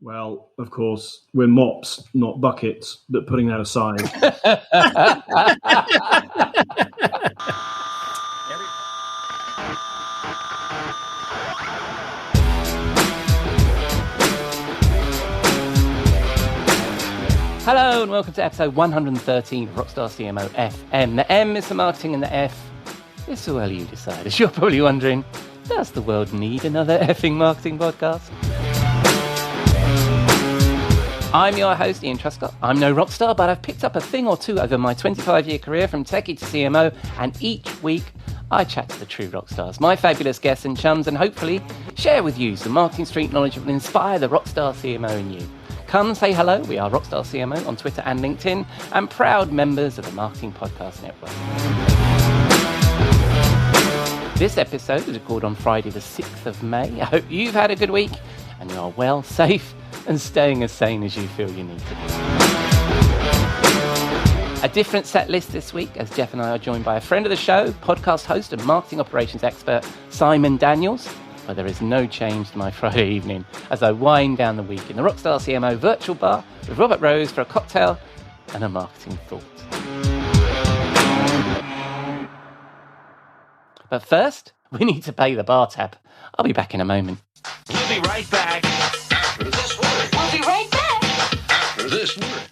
Well, of course, we're mops, not buckets, but putting that aside. Hello and welcome to episode 113 of Rockstar CMO FM. The M is for marketing and the F is so well you decide. As you're probably wondering, does the world need another effing marketing podcast? I'm your host, Ian Truscott. I'm no rock star, but I've picked up a thing or two over my 25-year career from techie to CMO, and each week I chat to the true rock stars, my fabulous guests and chums, and hopefully share with you some marketing street knowledge that will inspire the Rockstar CMO in you. Come say hello. We are Rockstar CMO on Twitter and LinkedIn, and proud members of the Marketing Podcast Network. This episode was recorded on Friday the 6th of May. I hope you've had a good week and you are well, safe, and staying as sane as you feel you need to be. A different set list this week, as Jeff and I are joined by a friend of the show, podcast host and marketing operations expert, Simon Daniels. But there is no change to my Friday evening as I wind down the week in the Rockstar CMO virtual bar with Robert Rose for a cocktail and a marketing thought. But first, we need to pay the bar tab. I'll be back in a moment. We'll be right back after this word. We'll be right back After this word.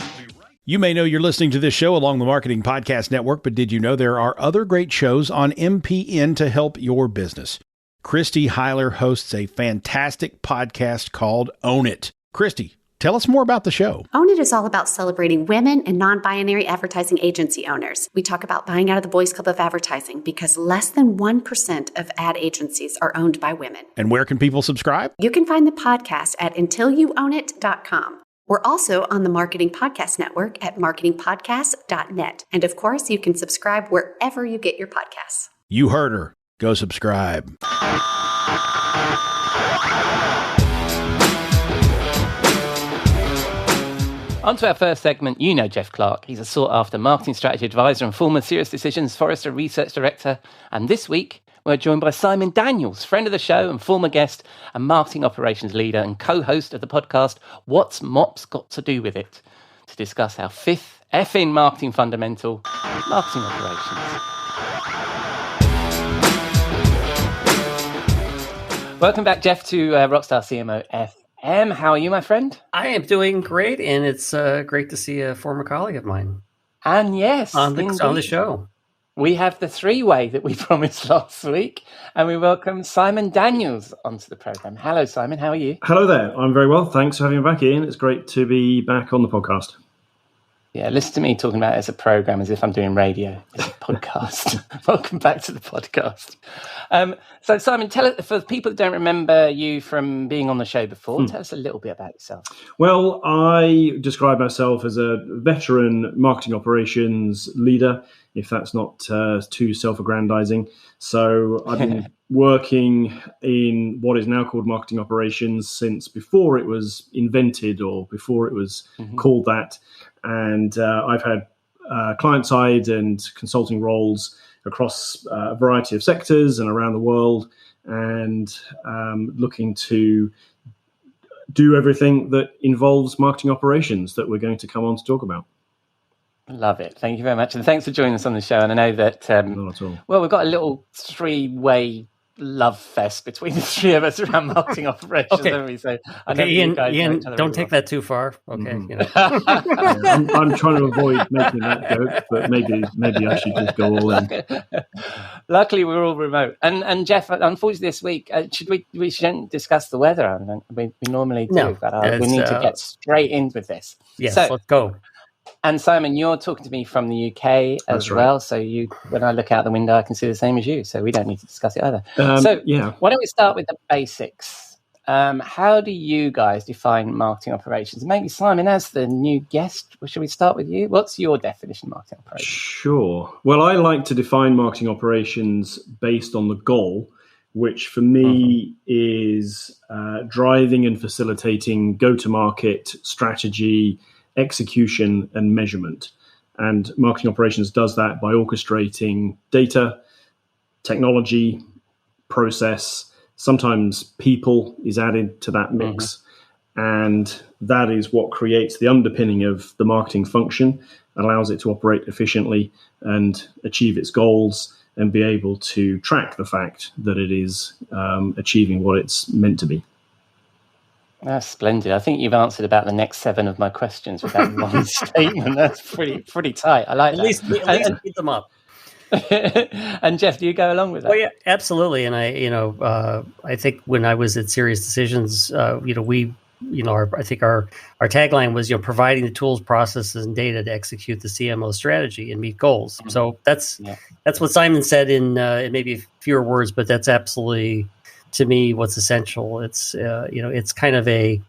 You may know you're listening to this show along the Marketing Podcast Network, but did you know there are other great shows on MPN to help your business? Christy Heiler hosts a fantastic podcast called Own It. Christy, tell us more about the show. Own It is all about celebrating women and non-binary advertising agency owners. We talk about buying out of the boys' club of advertising because less than 1% of ad agencies are owned by women. And where can people subscribe? You can find the podcast at untilyouownit.com. We're also on the Marketing Podcast Network at marketingpodcast.net. And of course, you can subscribe wherever you get your podcasts. You heard her. Go subscribe. On to our first segment. You know Jeff Clark. He's a sought-after marketing strategy advisor and former Serious Decisions Forrester Research Director. And this week, we're joined by Simon Daniels, friend of the show and former guest and marketing operations leader and co-host of the podcast, What's MOPS Got to Do With It? To discuss our fifth effing marketing fundamental, marketing operations. Welcome back, Jeff, to Rockstar CMO FM. How are you, my friend? I am doing great, and it's great to see a former colleague of mine. And yes, on the show. We have the three-way that we promised last week, and we welcome Simon Daniels onto the program. Hello, Simon. How are you? Hello there. I'm very well. Thanks for having me back, Ian. It's great to be back on the podcast. Yeah, listen to me talking about it as a program as if I'm doing radio. It's a podcast. Welcome back to the podcast. So, Simon, tell us, for people that don't remember you from being on the show before, tell us a little bit about yourself. Well, I describe myself as a veteran marketing operations leader, if that's not too self-aggrandizing. So I've been working in what is now called marketing operations since before it was invented or before it was called that. And I've had client-side and consulting roles across a variety of sectors and around the world, and looking to do everything that involves marketing operations that we're going to come on to talk about. Love it. Thank you very much. And thanks for joining us on the show. And I know that, Not at all. well, we've got a little three-way love fest between the three of us around marketing operations. Okay, haven't we? So Ian, don't take that too far. Okay. You know. I'm trying to avoid making that joke, but maybe I should just go all in. Luckily, we're all remote. And Jeff, unfortunately, this week, we shouldn't discuss the weather. I mean, we normally do, No, but we need to get straight in with this. Yes, so, let's go. And Simon, you're talking to me from the UK as well. So when I look out the window, I can see the same as you. So we don't need to discuss it either. Why don't we start with the basics? How do you guys define marketing operations? Maybe Simon, as the new guest, should we start with you? What's your definition of marketing operations? Sure. Well, I like to define marketing operations based on the goal, which for me is driving and facilitating go-to-market strategy, execution, and measurement. And marketing operations does that by orchestrating data, technology, process. Sometimes people is added to that mix. And that is what creates the underpinning of the marketing function, allows it to operate efficiently and achieve its goals and be able to track the fact that it is achieving what it's meant to be. That's splendid. I think you've answered about the next 7 of my questions with that one statement. That's pretty tight. I like At that. least keep them up. And Jeff, do you go along with that? Oh yeah, absolutely. And I think when I was at Serious Decisions, I think our tagline was, providing the tools, processes, and data to execute the CMO strategy and meet goals. Mm-hmm. So that's what Simon said in maybe fewer words, but that's absolutely, to me, what's essential. It's it's kind of a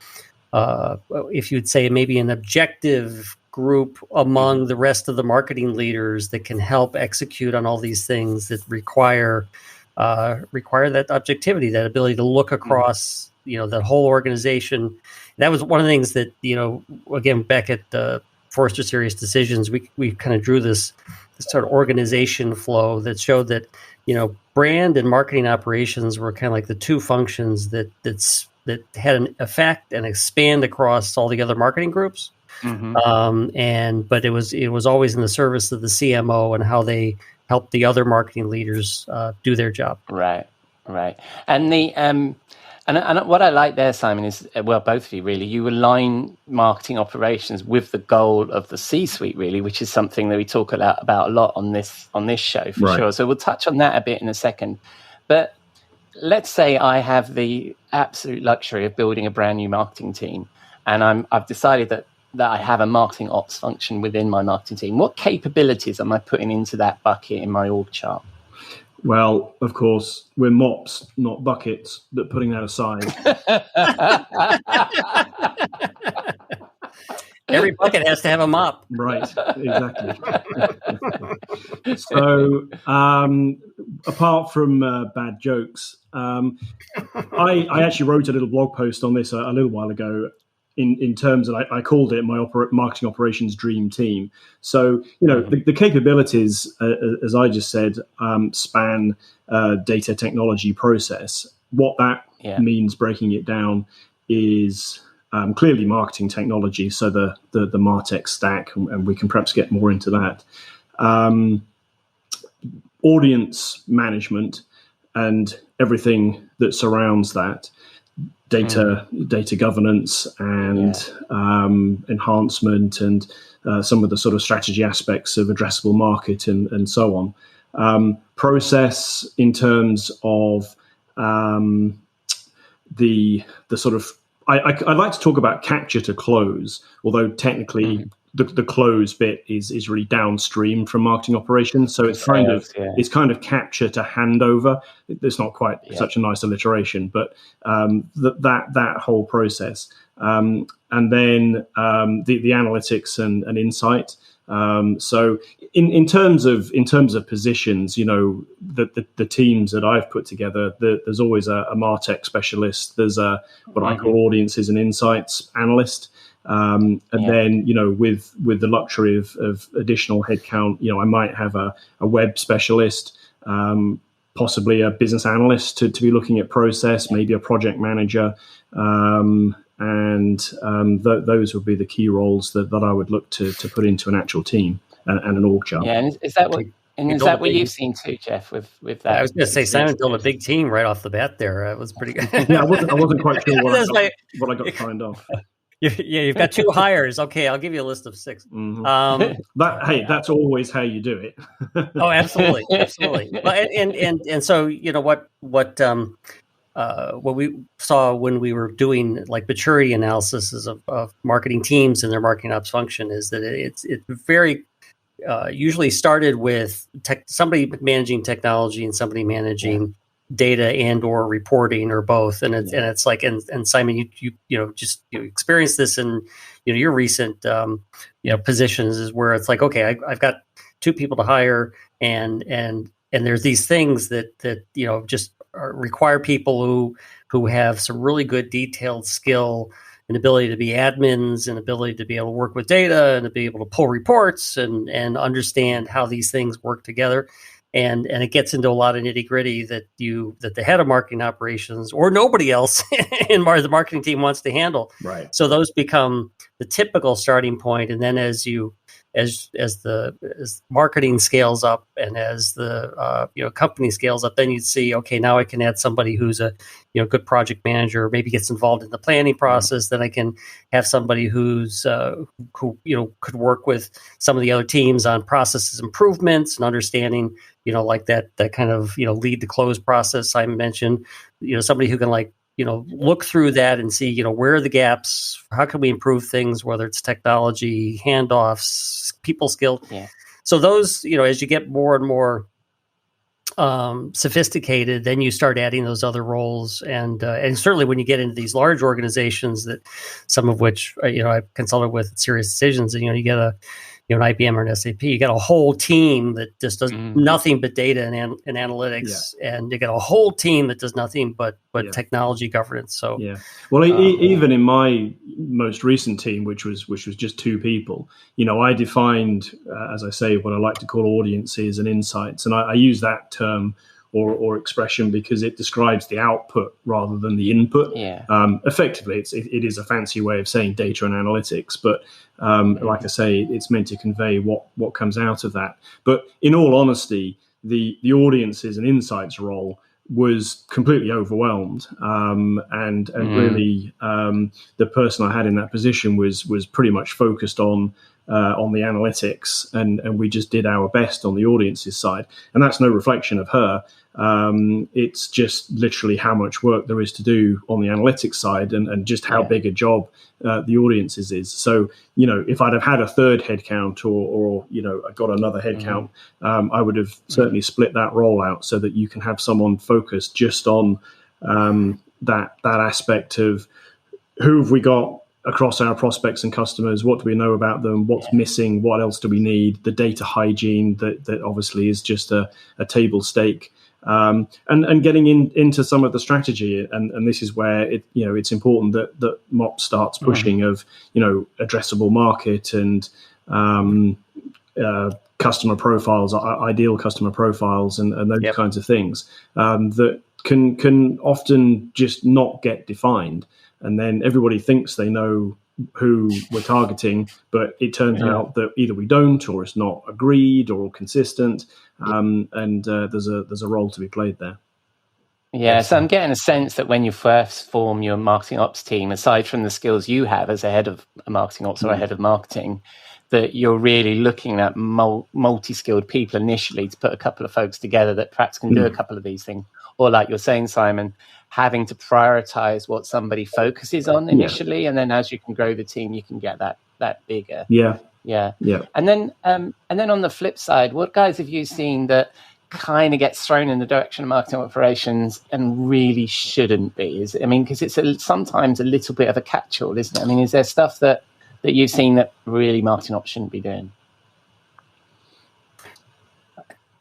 if you'd say maybe an objective group among the rest of the marketing leaders that can help execute on all these things that require that objectivity, that ability to look across that whole organization. That was one of the things that again, back at Forrester Serious Decisions, we kind of drew this sort of organization flow that showed that brand and marketing operations were kind of like the two functions that had an effect and expand across all the other marketing groups. Mm-hmm. But it was always in the service of the CMO and how they help the other marketing leaders do their job. Right. And the and what I like there, Simon, is both of you really, you align marketing operations with the goal of the C-suite, really, which is something that we talk about a lot on this show for sure. So we'll touch on that a bit in a second. But let's say I have the absolute luxury of building a brand new marketing team, and I've decided that I have a marketing ops function within my marketing team. What capabilities am I putting into that bucket in my org chart? Well, of course, we're MOPs, not buckets, but putting that aside. Every bucket has to have a mop. Right, exactly. So, apart from bad jokes, I actually wrote a little blog post on this a little while ago, in terms of, I called it my marketing operations dream team. So, the capabilities, as I just said, span data, technology, process. What that means, breaking it down, is clearly marketing technology. So the MarTech stack, and we can perhaps get more into that. Audience management and everything that surrounds that. Data governance and enhancement, and some of the sort of strategy aspects of addressable market and so on. Process in terms of the sort of, I like to talk about capture to close, although technically the close bit is really downstream from marketing operations. So it's kind of capture to handover. It's not quite such a nice alliteration, but that whole process, and then the analytics and insight. So in terms of positions, the teams that I've put together, there's always a MarTech specialist. There's what I call audiences and insights analyst. Then, with the luxury of additional headcount, I might have a web specialist, possibly a business analyst to be looking at process, maybe a project manager. Those would be the key roles that I would look to put into an actual team and an org chart. Yeah, and is that what you've seen too, Jeff, with that? Yeah, I was going to say, Simon built a big team right off the bat there. It was pretty good. Yeah, I wasn't quite sure what I got signed off. You've got 2 hires. Okay, I'll give you a list of 6. Mm-hmm. That's always how you do it. Oh, absolutely. But, and so what we saw when we were doing like maturity analysis of marketing teams and their marketing ops function is that it very usually started with somebody managing technology and somebody managing data and or reporting, or both. And it's like, and Simon, you experienced this in your recent positions, is where it's like, okay, I've got 2 people to hire, and there's these things that just require people who have some really good detailed skill and ability to be admins, and ability to be able to work with data, and to be able to pull reports and understand how these things work together. And it gets into a lot of nitty gritty that the head of marketing operations or nobody else in the marketing team wants to handle. Right. So those become the typical starting point. And then as marketing scales up and as the company scales up, then you'd see, okay, now I can add somebody who's a good project manager, or maybe gets involved in the planning process. Then I can have somebody who could work with some of the other teams on processes improvements and understanding, like that kind of lead to close process I mentioned. Somebody who can look through that and see, where are the gaps? How can we improve things, whether it's technology, handoffs, people skill. Yeah. So those, as you get more and more sophisticated, then you start adding those other roles. And certainly when you get into these large organizations that some of which, I've consulted with at Serious Decisions, and, you get an IBM or an SAP, you got a whole team that just does nothing but data and analytics, and you got a whole team that does nothing but technology governance. So well, even in my most recent team, which was just 2 people, I defined, as I say, what I like to call audiences and insights, and I use that term or expression because it describes the output rather than the input. Effectively, it is a fancy way of saying data and analytics, but like I say, it's meant to convey what comes out of that. But in all honesty, the audiences and insights role was completely overwhelmed, and really the person I had in that position was pretty much focused on the analytics, and we just did our best on the audiences side. And that's no reflection of her. It's just literally how much work there is to do on the analytics side, and just how big a job the audiences is. So, if I'd have had a third headcount or I got another headcount, I would have certainly split that role out so that you can have someone focused just on that aspect of who have we got across our prospects and customers, what do we know about them, what's missing, what else do we need, the data hygiene that obviously is just a table stake, and getting into some of the strategy. And this is where it's important that MOPS starts pushing of addressable market and customer profiles, ideal customer profiles, and those kinds of things that can often just not get defined. And then everybody thinks they know who we're targeting, but it turns out that either we don't, or it's not agreed or consistent, and there's a role to be played there. Yeah, so I'm getting a sense that when you first form your marketing ops team, aside from the skills you have as a head of marketing ops or a head of marketing, that you're really looking at multi-skilled people initially to put a couple of folks together that perhaps can do a couple of these things. Or like you're saying, Simon, having to prioritize what somebody focuses on initially, and then as you can grow the team, you can get that bigger. Yeah. And then on the flip side, what guys have you seen that kind of gets thrown in the direction of marketing operations and really shouldn't be? Because it's sometimes a little bit of a catch-all, isn't it? Is there stuff that you've seen that really marketing ops shouldn't be doing?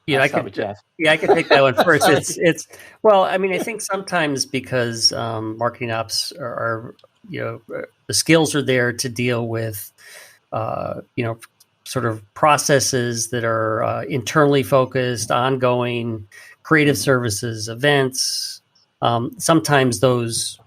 I can take that one first. I think sometimes because marketing ops are the skills are there to deal with, sort of processes that are internally focused, ongoing, creative services, events. Sometimes those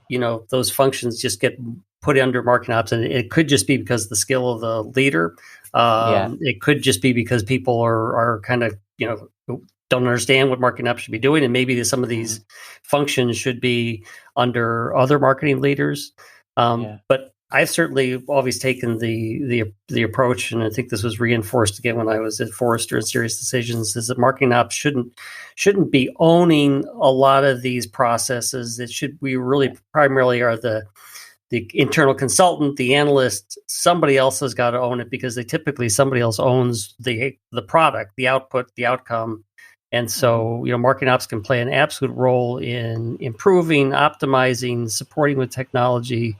functions just get put under marketing ops, and it could just be because of the skill of the leader. It could just be because people are kind of, don't understand what marketing ops should be doing. And maybe some of these functions should be under other marketing leaders. But I've certainly always taken the approach, and I think this was reinforced again when I was at Forrester and Serious Decisions, is that marketing ops shouldn't be owning a lot of these processes. We really primarily are the internal consultant, the analyst. Somebody else has got to own it, because somebody else owns the product, the output, the outcome. And so, marketing ops can play an absolute role in improving, optimizing, supporting with technology,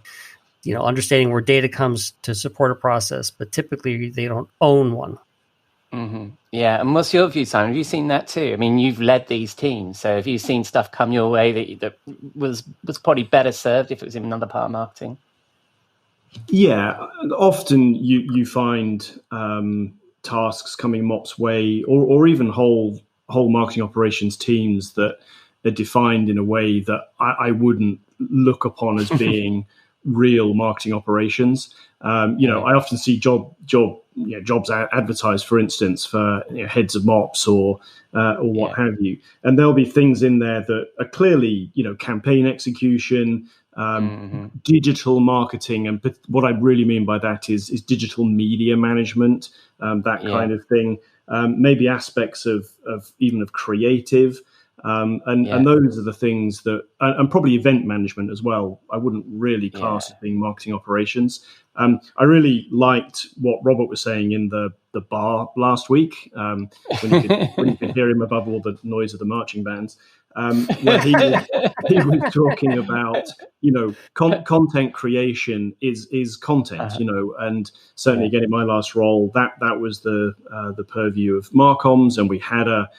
understanding where data comes to support a process, but typically they don't own one. Mm-hmm. Yeah. And what's your view, Simon? Have you seen that too? You've led these teams. So have you seen stuff come your way that was probably better served if it was in another part of marketing? Yeah. Often you find tasks coming MOPS way, or even whole whole marketing operations teams that are defined in a way that I wouldn't look upon as being real marketing operations. I often see jobs advertised, for instance, for heads of MOps or what have you, and there'll be things in there that are clearly campaign execution, digital marketing, and what I really mean by that is digital media management, that kind of thing. Maybe aspects of creative. And those are the things that, and probably event management as well. I wouldn't really class as being marketing operations. I really liked what Robert was saying in the bar last week, when you could hear him above all the noise of the marching bands, where he was talking about, content creation is content, and certainly again in my last role, that was the purview of Marcoms, and we had a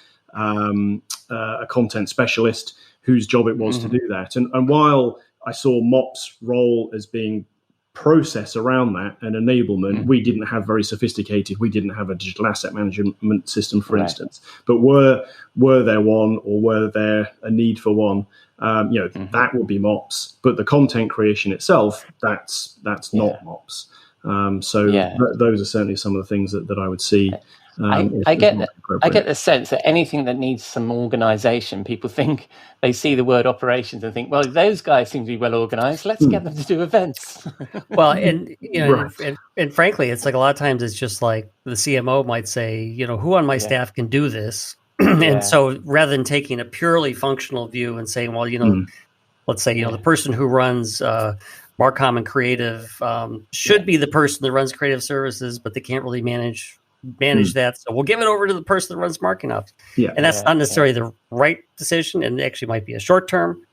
content specialist whose job it was to do that. And while I saw MOPS' role as being process around that and enablement, we didn't have very sophisticated. We didn't have a digital asset management system, for instance. But were there one, or were there a need for one? That would be MOPS. But the content creation itself, that's not MOPS. Those are certainly some of the things that I would see. I get the sense that anything that needs some organization, people think they see the word operations and think, well, those guys seem to be well organized. Let's get them to do events. Well, and and frankly, it's like a lot of times it's just like the CMO might say, who on my staff can do this? And so rather than taking a purely functional view and saying, well, let's say, the person who runs Marcom and creative should be the person that runs creative services, but they can't really manage that, so we'll give it over to the person that runs marketing ops. And that's not necessarily the right decision, and it actually might be a short term.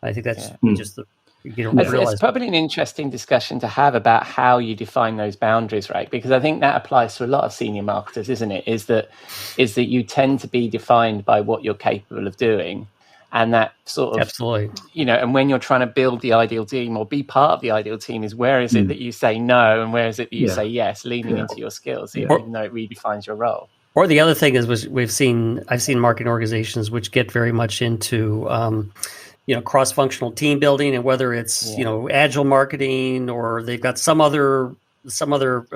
I think that's just it's probably an interesting discussion to have about how you define those boundaries, right? Because I think that applies to a lot of senior marketers, isn't it? Is that you tend to be defined by what you're capable of doing. And that sort of, absolutely, and when you're trying to build the ideal team or be part of the ideal team, is where is it that you say no and where is it that you say yes, leaning into your skills, even though it redefines your role. Or the other thing is, I've seen marketing organizations which get very much into, cross-functional team building, and whether it's, agile marketing, or they've got some other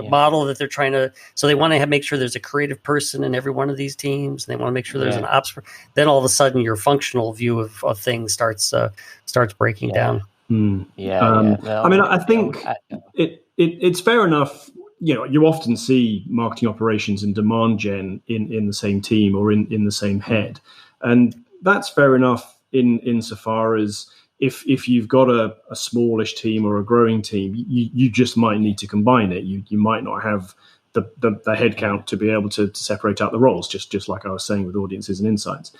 model that they're trying to, so they want to make sure there's a creative person in every one of these teams, and they want to make sure there's an ops. Then all of a sudden your functional view of things starts breaking down. I think it's fair enough. You often see marketing operations and demand gen in the same team or in the same head, and that's fair enough insofar as if you've got a smallish team or a growing team, you just might need to combine it. You might not have the headcount to be able to separate out the roles, just like I was saying with audiences and insights.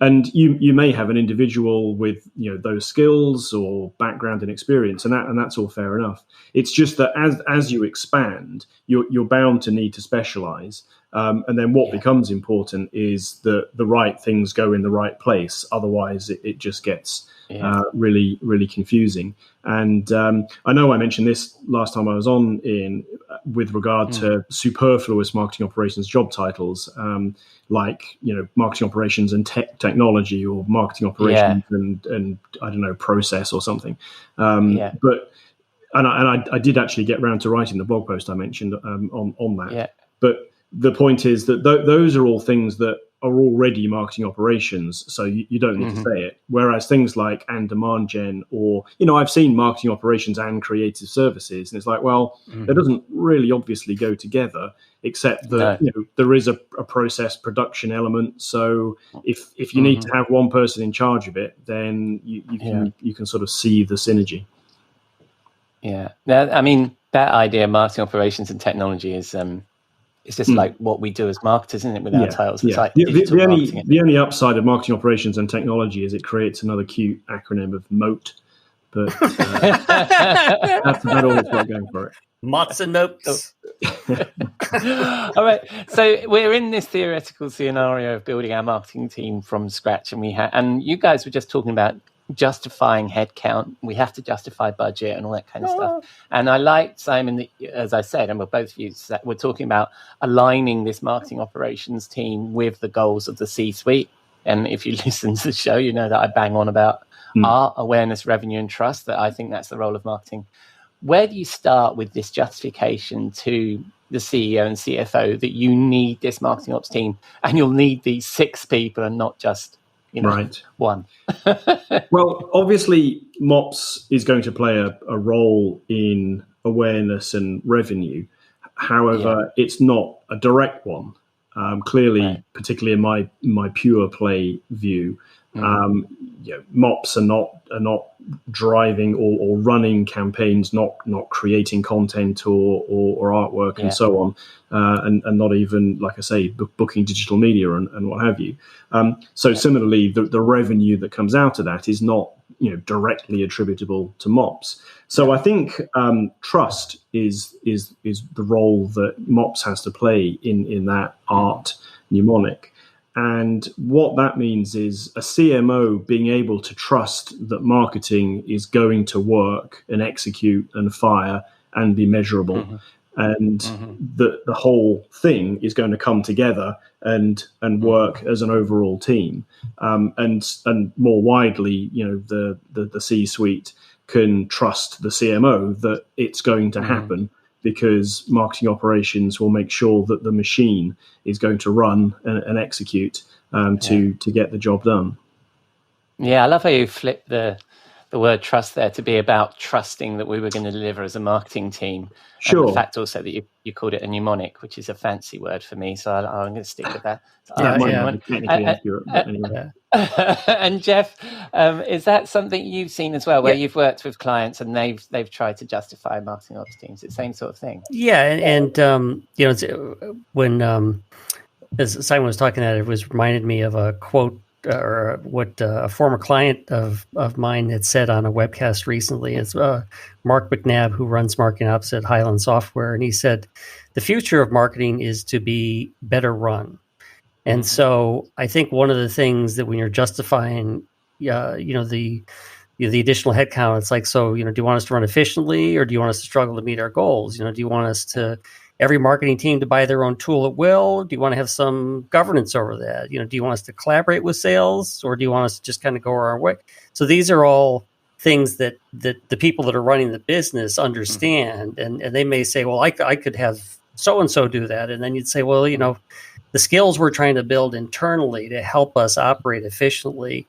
And you may have an individual with those skills or background and experience, and that's all fair enough. It's just that as you expand, you're bound to need to specialize. And then what becomes important is the right things go in the right place. Otherwise, it just gets really, really confusing. And I know I mentioned this last time I was on with regard to superfluous marketing operations job titles, like marketing operations and technology, or marketing operations and I don't know, process or something. But I did actually get round to writing the blog post I mentioned on that. But the point is that those are all things that are already marketing operations, so you don't need to say it. Whereas things like and demand gen, or I've seen marketing operations and creative services, and it's like, well, that doesn't really obviously go together, except that there is a process production element. So if you need to have one person in charge of it, then you can sort of see the synergy. Yeah, I mean, that idea of marketing operations and technology is it's just like what we do as marketers, isn't it, with our titles? It's like the only upside of marketing operations and technology is it creates another cute acronym of MOAT. But that's about all it's got going for it. Mots and notes. All right. So we're in this theoretical scenario of building our marketing team from scratch, and and you guys were just talking about justifying headcount. We have to justify budget and all that kind of stuff. And I like, Simon, that, as I said, and we're both of you, we're talking about aligning this marketing operations team with the goals of the C-suite. And if you listen to the show, you know that I bang on about art, awareness, revenue, and trust, that I think that's the role of marketing. Where do you start with this justification to the CEO and CFO that you need this marketing ops team and you'll need these 6 people and not just, one? Well, obviously, MOPS is going to play a role in awareness and revenue. However, it's not a direct one. Clearly, particularly in my pure play view, MOPS are not driving or running campaigns, not creating content or artwork and so on, and not even, like I say, booking digital media and what have you. So similarly, the revenue that comes out of that is not directly attributable to MOPS. So I think trust is the role that MOPS has to play in that art mnemonic. And what that means is a CMO being able to trust that marketing is going to work and execute and fire and be measurable, and that the whole thing is going to come together and work as an overall team. And more widely, the C-suite can trust the CMO that it's going to happen, because marketing operations will make sure that the machine is going to run and execute to get the job done. Yeah, I love how you flip the word trust there to be about trusting that we were going to deliver as a marketing team. Sure. And the fact also that you called it a mnemonic, which is a fancy word for me, so I'm going to stick with that. Technically accurate, but anyway. And Jeff, is that something you've seen as well, where you've worked with clients and they've tried to justify marketing ops teams? It's the same sort of thing. Yeah, and it's, when as Simon was talking that, it was reminded me of a quote or what a former client of mine had said on a webcast recently. It's Mark McNabb, who runs marketing ops at Highland Software, and he said, "The future of marketing is to be better run." And so I think one of the things that when you're justifying, the additional headcount, it's like, so, do you want us to run efficiently, or do you want us to struggle to meet our goals? Do you want us to, every marketing team to buy their own tool at will? Do you want to have some governance over that? Do you want us to collaborate with sales, or do you want us to just kind of go our way? So these are all things that the people that are running the business understand. And they may say, well, I could have so-and-so do that. And then you'd say, well, the skills we're trying to build internally to help us operate efficiently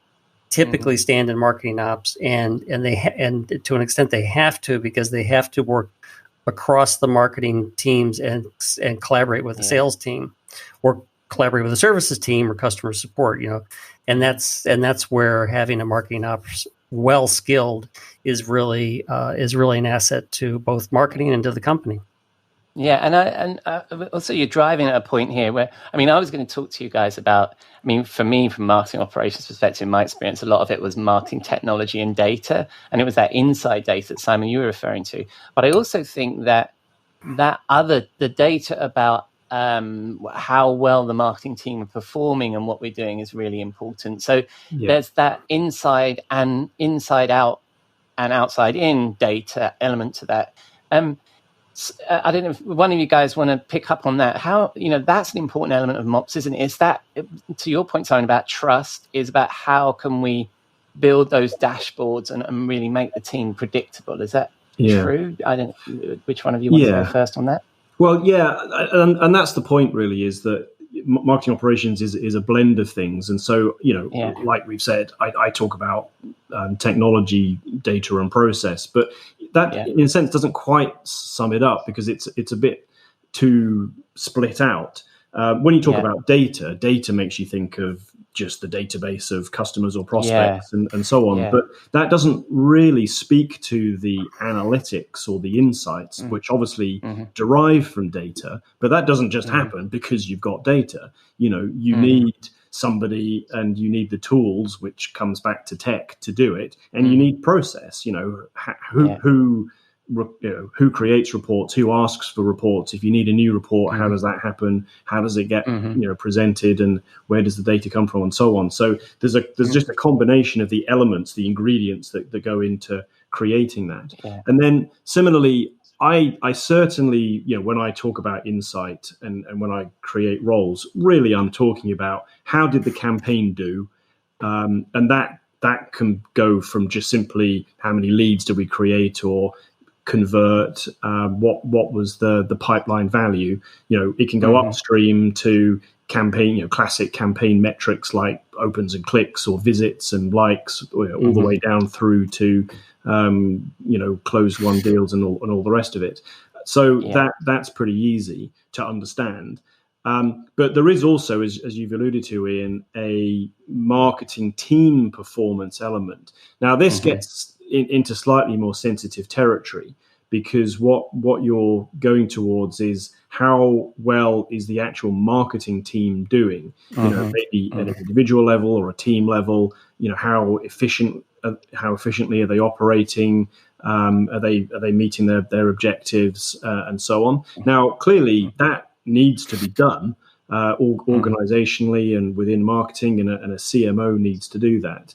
typically stand in marketing ops, and to an extent they have to, because they have to work across the marketing teams and collaborate with the sales team, or collaborate with the services team or customer support. And that's where having a marketing ops well skilled is really an asset to both marketing and to the company. Yeah, and also you're driving at a point here where, I was going to talk to you guys about, for me, from marketing operations perspective, in my experience, a lot of it was marketing technology and data, and it was that inside data that, Simon, you were referring to. But I also think that the data about how well the marketing team are performing and what we're doing is really important. So there's that inside out and outside in data element to that. I don't know if one of you guys want to pick up on that. How, that's an important element of MOPS, isn't it? Is that, to your point, Simon, about trust, is about how can we build those dashboards and really make the team predictable? Is that true? I don't know which one of you wants to go first on that. Well, and that's the point, really, is that marketing operations is a blend of things. And so, like we've said, I talk about technology, data, and process, but that, in a sense, doesn't quite sum it up, because it's a bit too split out. When you talk about data makes you think of just the database of customers or prospects and so on. But that doesn't really speak to the analytics or the insights, which obviously derive from data. But that doesn't just happen because you've got data. You need somebody, and you need the tools, which comes back to tech, to do it. And you need process, who who creates reports, who asks for reports. If you need a new report, how does that happen? How does it get presented, and where does the data come from, and so on. So there's just a combination of the elements, the ingredients that go into creating that. Yeah. And then similarly, I certainly, when I talk about insight and when I create roles, really I'm talking about how did the campaign do, and that can go from just simply how many leads did we create or convert, what was the pipeline value. It can go upstream to campaign, classic campaign metrics like opens and clicks or visits and likes, all the way down through to closed won deals and all the rest of it. So that's pretty easy to understand. But there is also, as you've alluded to, Ian, a marketing team performance element. Now, this gets into slightly more sensitive territory, because what you're going towards is how well is the actual marketing team doing, maybe at an individual level or a team level, how efficiently are they operating? Are they meeting their objectives, and so on? Now, clearly that needs to be done organizationally and within marketing, and a CMO needs to do that.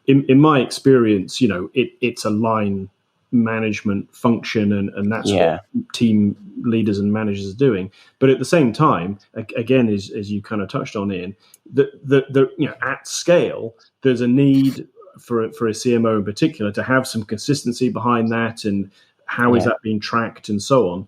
In my experience, it's a line management function, and that's what team leaders and managers are doing. But at the same time, again, as you kind of touched on, Ian, at scale, there's a need for a CMO in particular to have some consistency behind that, and how is that being tracked, and so on.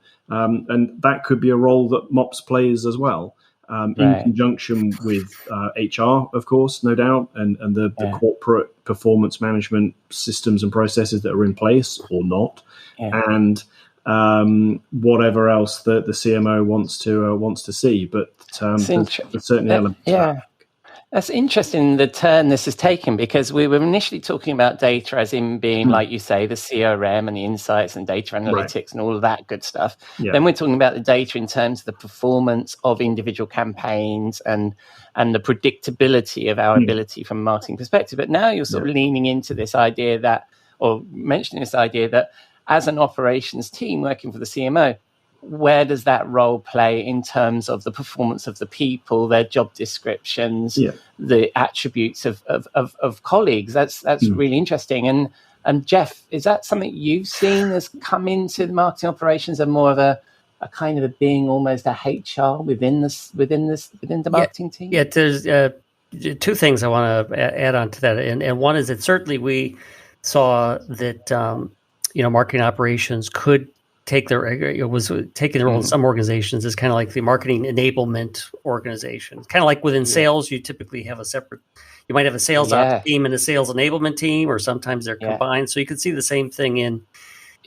And that could be a role that MOPS plays as well, in conjunction with HR, of course, no doubt, and the corporate performance management systems and processes that are in place or not, and whatever else the CMO wants to see. But there's certain elements. That's interesting, the turn this has taken, because we were initially talking about data as in being, like you say, the CRM and the insights and data analytics and all of that good stuff. Yeah. Then we're talking about the data in terms of the performance of individual campaigns and the predictability of our ability from a marketing perspective. But now you're sort of leaning into this idea that, or mentioning this idea that as an operations team working for the CMO, where does that role play in terms of the performance of the people, their job descriptions, the attributes of colleagues? That's really interesting. And Jeff, is that something you've seen as come into the marketing operations, and more of a kind of being almost a HR within the marketing team? Yeah, there's two things I want to add on to that, and one is that certainly we saw that marketing operations could take was taking their role in some organizations as kind of like the marketing enablement organization. Kind of like within sales, you typically have you might have a sales ops team and a sales enablement team, or sometimes they're combined. So you can see the same thing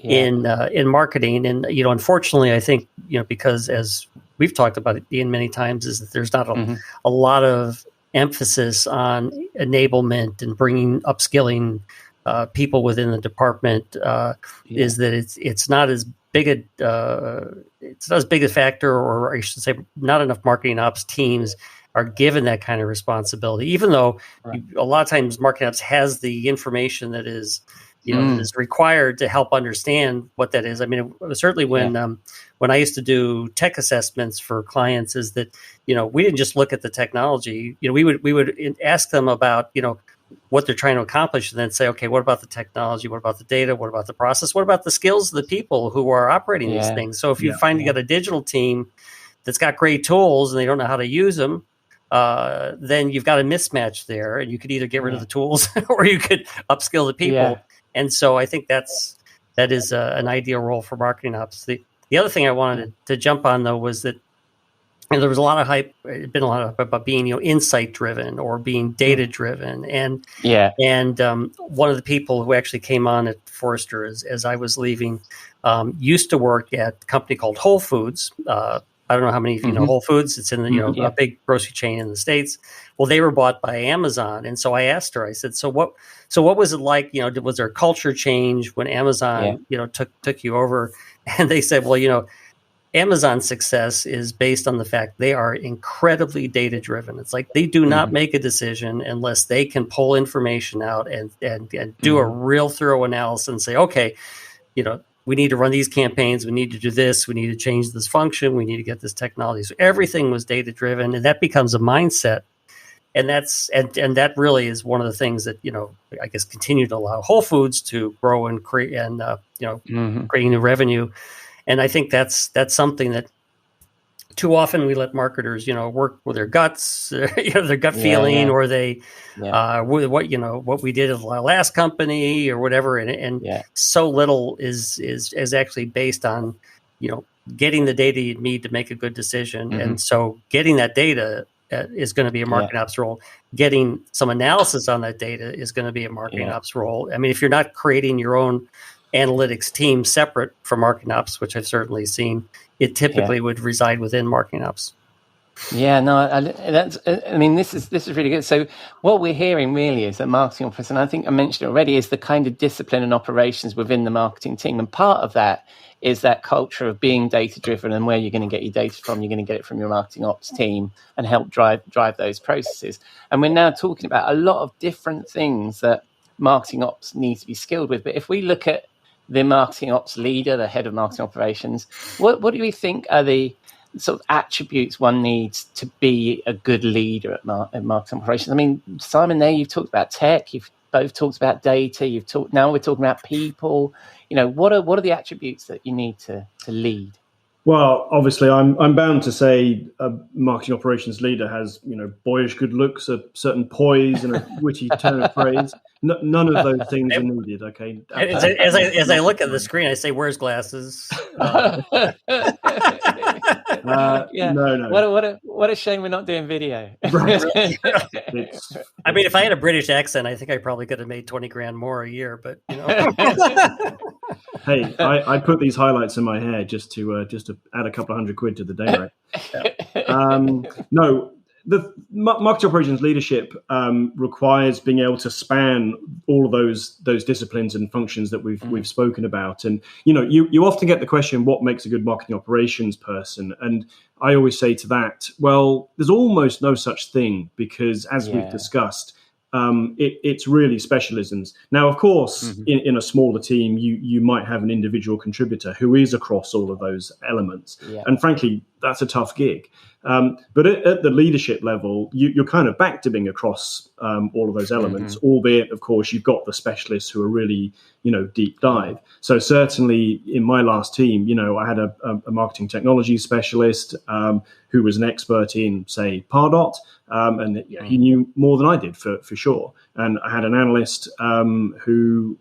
in marketing. And unfortunately, I think because, as we've talked about it, Ian, many times, is that there's not a lot of emphasis on enablement and bringing upskilling people within the department. Is that it's not as big a factor, or I should say, not enough marketing ops teams are given that kind of responsibility. Even though a lot of times marketing ops has the information that is that is required to help understand what that is. I mean, certainly when I used to do tech assessments for clients, is that we didn't just look at the technology. We would ask them about what they're trying to accomplish, and then say, okay, what about the technology? What about the data? What about the process? What about the skills of the people who are operating these things? So if you find you got a digital team that's got great tools and they don't know how to use them, then you've got a mismatch there, and you could either get rid of the tools or you could upskill the people. Yeah. And so I think that is an ideal role for marketing ops. The other thing I wanted to jump on, though, was that there was a lot of hype, been a lot of hype about being, insight driven or being data driven. And one of the people who actually came on at Forrester as I was leaving used to work at a company called Whole Foods. I don't know how many of you know Whole Foods. It's in the, a big grocery chain in the States. Well, they were bought by Amazon. And so I asked her, I said, so what was it like, was there a culture change when Amazon, took you over? And they said, well, Amazon's success is based on the fact they are incredibly data driven. It's like they do not make a decision unless they can pull information out and do a real thorough analysis and say, okay, we need to run these campaigns, we need to do this, we need to change this function, we need to get this technology. So everything was data driven, and that becomes a mindset. And that's and that really is one of the things that, I guess, continue to allow Whole Foods to grow and create and creating new revenue. And I think that's something that too often we let marketers, work with their guts, their gut feeling, or they, what we did at the last company or whatever, and so little is actually based on, getting the data you need to make a good decision, and so getting that data is going to be a marketing ops role. Getting some analysis on that data is going to be a marketing ops role. I mean, if you're not creating your own analytics team separate from marketing ops, which I've certainly seen, it typically would reside within marketing ops. Yeah, no, this is really good. So what we're hearing really is that marketing office, and I think I mentioned it already, is the kind of discipline and operations within the marketing team. And part of that is that culture of being data driven, and where you're going to get your data from. You're going to get it from your marketing ops team and help drive those processes. And we're now talking about a lot of different things that marketing ops needs to be skilled with. But if we look at the marketing ops leader, the head of marketing operations, what do we think are the sort of attributes one needs to be a good leader at marketing operations? I mean, Simon, there you've talked about tech, you've both talked about data, now we're talking about people. What are the attributes that you need to lead? Well, obviously, I'm bound to say a marketing operations leader has, boyish good looks, a certain poise, and a witty turn of phrase. None of those things are needed. Okay. As I look at the screen, I say, "Where's glasses?" No. What a shame we're not doing video. Right. I mean, if I had a British accent, I think I probably could have made $20,000 more a year. But Hey, I put these highlights in my hair just to add a couple of £100 to the day rate. No, the marketing operations leadership requires being able to span all of those disciplines and functions that we've spoken about. And you often get the question, what makes a good marketing operations person? And I always say to that, well, there's almost no such thing, because as we've discussed, it's really specialisms. Now, of course, in a smaller team, you might have an individual contributor who is across all of those elements. Yeah. And frankly, that's a tough gig. But at the leadership level, you're kind of back to being across all of those elements, albeit, of course, you've got the specialists who are really, deep dive. So certainly in my last team, I had a marketing technology specialist who was an expert in, say, Pardot, and he knew more than I did for sure. And I had an analyst who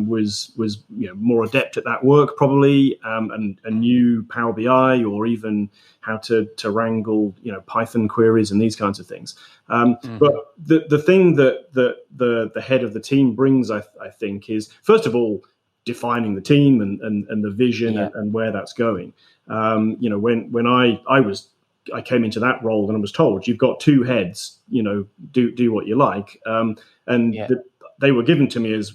was more adept at that work probably, and knew Power BI or even how to wrangle Python queries and these kinds of things. But the thing that the head of the team brings, I think, is first of all defining the team and the vision and where that's going. When I came into that role and I was told, you've got two heads, do what you like. They were given to me as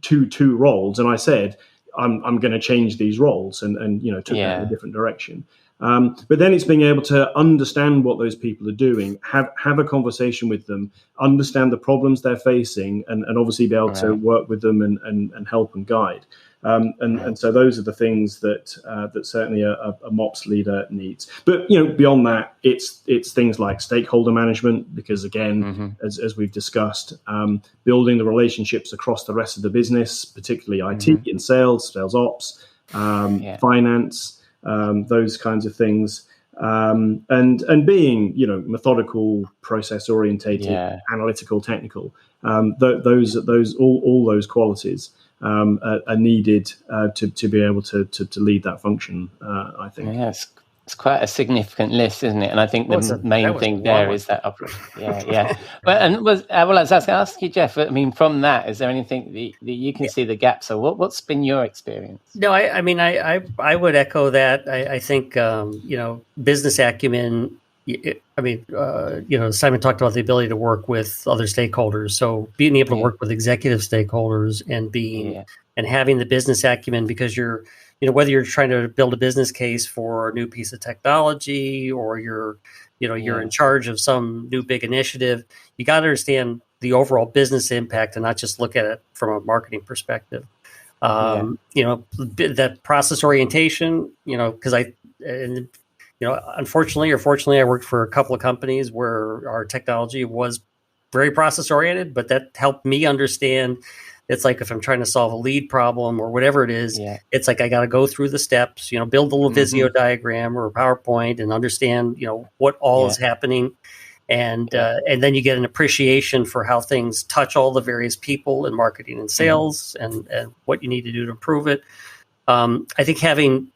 two roles. And I said, I'm going to change these roles and took that in a different direction. But then it's being able to understand what those people are doing, have a conversation with them, understand the problems they're facing, and obviously be able to work with them and help and guide. And so those are the things that certainly a MOPS leader needs. But beyond that, it's things like stakeholder management, because again, as we've discussed, building the relationships across the rest of the business, particularly IT and sales ops, finance. Those kinds of things, and being methodical, process orientated, analytical, technical. All those qualities are needed to be able to lead that function. I think. Yes. It's quite a significant list, isn't it? And I think the main thing there is that operation. Yeah. But I was going to ask you, Jeff. I mean, from that, is there anything that you can see the gaps? Or what's been your experience? No, I would echo that. I think business acumen. Simon talked about the ability to work with other stakeholders. So being able to work with executive stakeholders and having the business acumen, because you're whether you're trying to build a business case for a new piece of technology or you're in charge of some new big initiative, you got to understand the overall business impact and not just look at it from a marketing perspective. That process orientation, because unfortunately or fortunately, I worked for a couple of companies where our technology was very process oriented, but that helped me understand. It's like if I'm trying to solve a lead problem or whatever it is, it's like I got to go through the steps, build a little Visio diagram or a PowerPoint and understand, what all is happening. And then you get an appreciation for how things touch all the various people in marketing and sales and what you need to do to improve it. I think having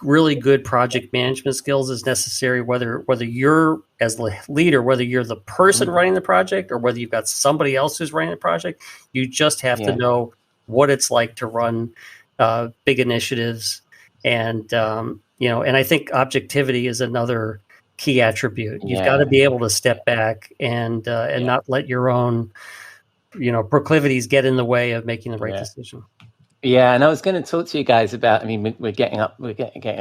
really good project management skills is necessary, whether you're as the leader, whether you're the person running the project or whether you've got somebody else who's running the project. You just have to know what it's like to run big initiatives. And I think objectivity is another key attribute. You've got to be able to step back and not let your own proclivities get in the way of making the right decision. Yeah, and I was going to talk to you guys about. I mean, we're getting a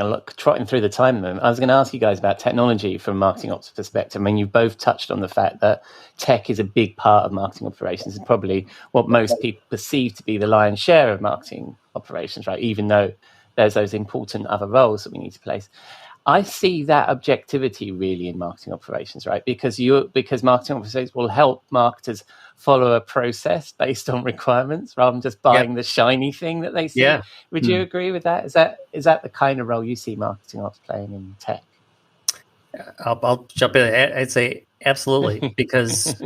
lot, trotting through the time moment. I was going to ask you guys about technology from marketing ops perspective. I mean, you've both touched on the fact that tech is a big part of marketing operations and probably what most people perceive to be the lion's share of marketing operations, right? Even though there's those important other roles that we need to place. I see that objectivity really in marketing operations, right? Because marketing operations will help marketers follow a process based on requirements rather than just buying the shiny thing that they see. Yeah. Would you agree with that? Is that the kind of role you see marketing ops playing in tech? I'll jump in. I'd say absolutely because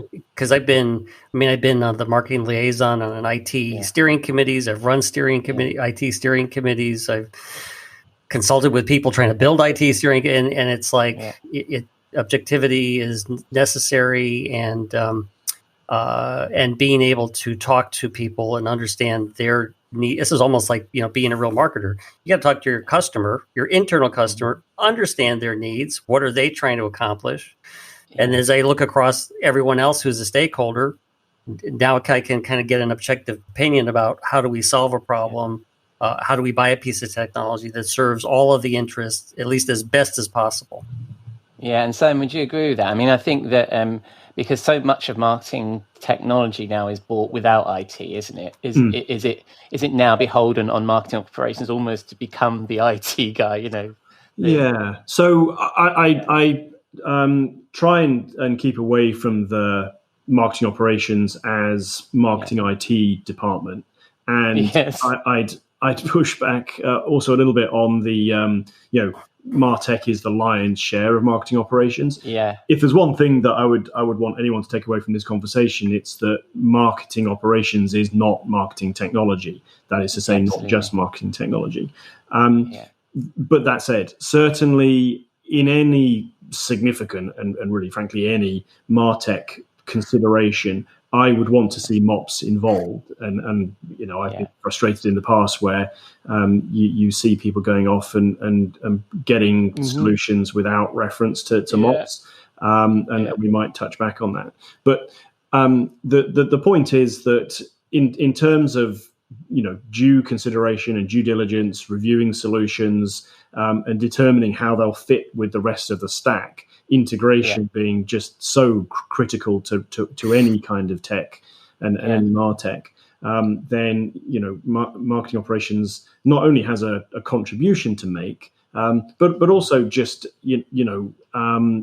I've been on the marketing liaison on an IT steering committees. I've run IT steering committees. I've consulted with people trying to build IT steering, and it's like objectivity is necessary, and being able to talk to people and understand their need. This is almost like being a real marketer. You got to talk to your customer, your internal customer, understand their needs. What are they trying to accomplish? And as I look across everyone else who's a stakeholder, now I can kind of get an objective opinion about how do we solve a problem. How do we buy a piece of technology that serves all of the interests, at least as best as possible? Yeah, and Sam, would you agree with that? I mean, I think that because so much of marketing technology now is bought without IT, isn't it? Is it now beholden on marketing operations almost to become the IT guy? Yeah. So I try and keep away from the marketing operations as marketing IT department, and I'd push back also a little bit on the, MarTech is the lion's share of marketing operations. Yeah. If there's one thing that I would want anyone to take away from this conversation, it's that marketing operations is not marketing technology. That is to say, not just marketing technology. But that said, certainly in any significant and really, frankly, any MarTech consideration, I would want to see MOPS involved, and I've been frustrated in the past where you see people going off and getting solutions without reference to MOPS, and we might touch back on that. But the point is that in terms of due consideration and due diligence, reviewing solutions and determining how they'll fit with the rest of the stack. Integration being just so critical to any kind of tech and any MarTech, then marketing operations not only has a contribution to make, but also just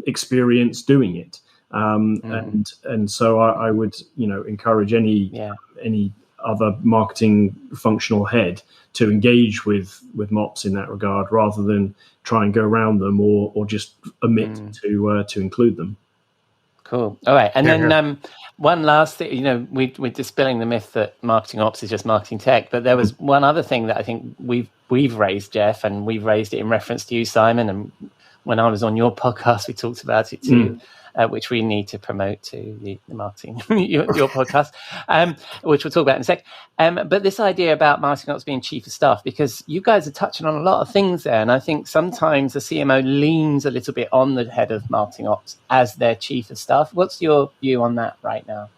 experience doing it, and so I would encourage any other marketing functional head to engage with MOPS in that regard, rather than try and go around them or just omit to include them. Cool. All right, and then one last thing. We're dispelling the myth that marketing ops is just marketing tech, but there was one other thing that I think we've raised, Jeff, and we've raised it in reference to you, Simon, and when I was on your podcast, we talked about it too. Which we need to promote to the marketing, your podcast, which we'll talk about in a sec. But this idea about marketing ops being chief of staff, because you guys are touching on a lot of things there. And I think sometimes the CMO leans a little bit on the head of marketing ops as their chief of staff. What's your view on that right now?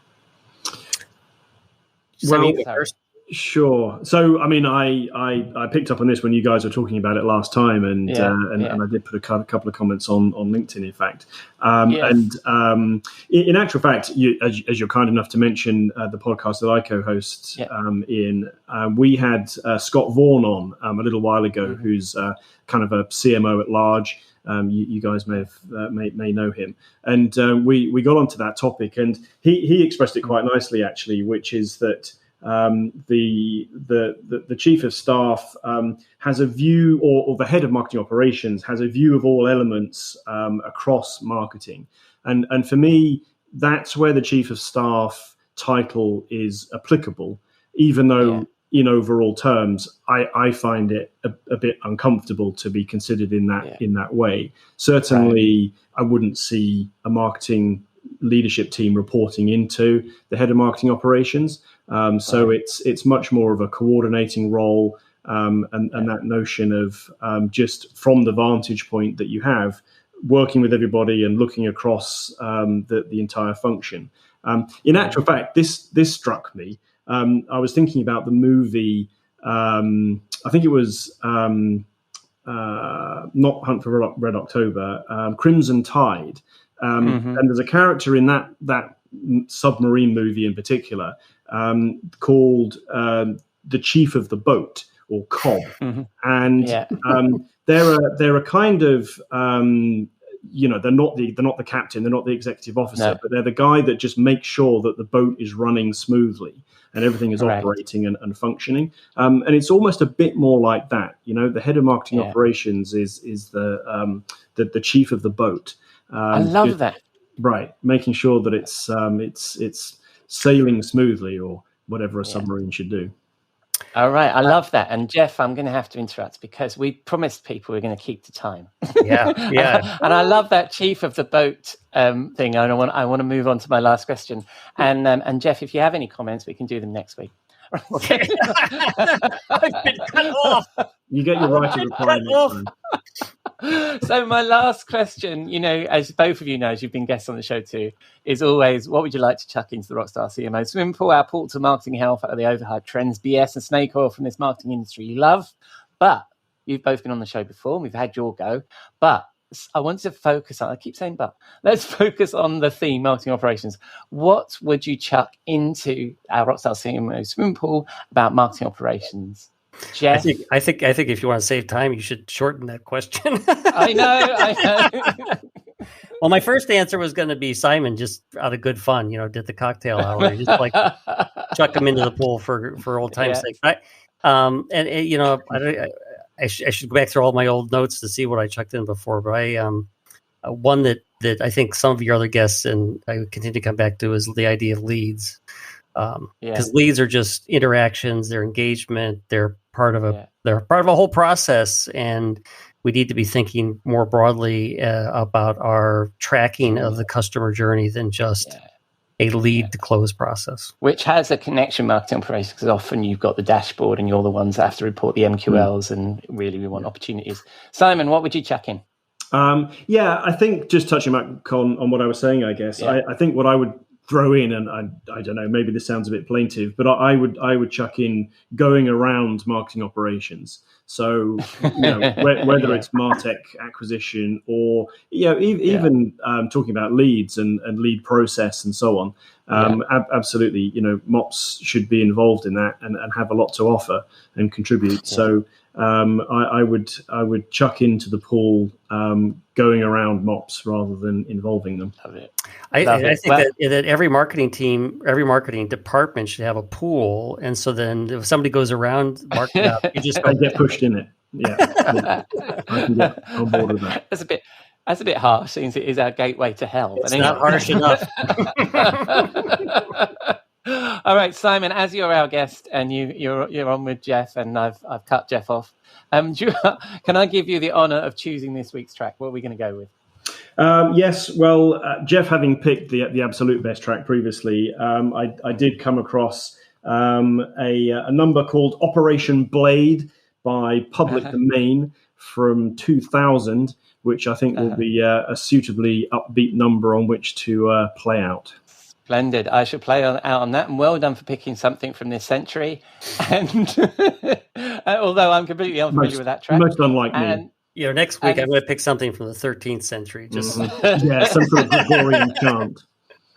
Sure. So, I mean, I picked up on this when you guys were talking about it last time, and I did put a couple of comments on LinkedIn, in fact. And in actual fact, as you're kind enough to mention the podcast that I co-host we had Scott Vaughan on a little while ago, who's kind of a CMO at large. You guys may know him, and we got onto that topic, and he expressed it quite nicely, actually, which is that. The chief of staff has a view, or the head of marketing operations has a view of all elements across marketing, and for me, that's where the chief of staff title is applicable, even though in overall terms, I find it a bit uncomfortable to be considered in that way. Certainly, I wouldn't see a marketing leadership team reporting into the head of marketing operations. So it's much more of a coordinating role, and that notion of just from the vantage point that you have, working with everybody and looking across the entire function. In actual fact, this struck me. I was thinking about the movie. I think it was not Hunt for Red October, Crimson Tide. And there's a character in that submarine movie in particular called the chief of the boat, or Cobb, and they're a kind of they're not the captain, they're not the executive officer, but they're the guy that just makes sure that the boat is running smoothly and everything is operating and functioning. And it's almost a bit more like that. The head of marketing operations is the chief of the boat. I love that. Right, making sure that it's sailing smoothly, or whatever a submarine should do. All right, I love that. And Jeff, I'm going to have to interrupt because we promised people we're going to keep to time. Yeah. And I love that chief of the boat thing. I want to move on to my last question. And Jeff, if you have any comments, we can do them next week. Okay. I've been cut off. You get your right to reply next time. So my last question, as both of you know, as you've been guests on the show too, is always, what would you like to chuck into the Rockstar CMO swimming pool? Our portal to marketing health out of the overhyped trends, BS and snake oil from this marketing industry you love. But you've both been on the show before, and we've had your go. But I want to focus on, I keep saying but, let's focus on the theme, marketing operations. What would you chuck into our Rockstar CMO swimming pool about marketing operations? Jeff? I think if you want to save time, you should shorten that question. I know. Well, my first answer was going to be Simon, just out of good fun, did the cocktail hour, just like chuck them into the pool for old time's sake. I should go back through all my old notes to see what I chucked in before, but one that I think some of your other guests and I continue to come back to is the idea of leads. Because leads are just interactions, they're engagement, they're part of a whole process, and we need to be thinking more broadly about our tracking of the customer journey than just a lead to close process. Which has a connection marketing operation, because often you've got the dashboard and you're the ones that have to report the MQLs, and really we want opportunities. Simon, what would you chuck in? I think just touching back on what I was saying, I guess, I think what I would throw in, and I don't know, maybe this sounds a bit plaintive, but I would chuck in going around marketing operations. So whether it's MarTech acquisition or even talking about leads and lead process and so on, absolutely, MOPS should be involved in that and have a lot to offer and contribute. So I would chuck into the pool going around MOPS rather than involving them. I think that every marketing team, every marketing department should have a pool, and so then if somebody goes around marketing up, you just get pushed in it. I can get on board with that. That's a bit harsh, since it is our gateway to hell. It's not harsh enough. All right, Simon, as you're our guest and you're on with Jeff, and I've cut Jeff off. Can I give you the honor of choosing this week's track? What are we going to go with? Yes, well, Jeff having picked the absolute best track previously, I did come across a number called Operation Blade by Public Domain from 2000, which I think will be a suitably upbeat number on which to play out. Splendid. I shall play out on that. And well done for picking something from this century. And although I'm completely unfamiliar with that track. Most unlike me. And, Next week I'm going to pick something from the 13th century. Just yeah, some sort of Gregorian chant.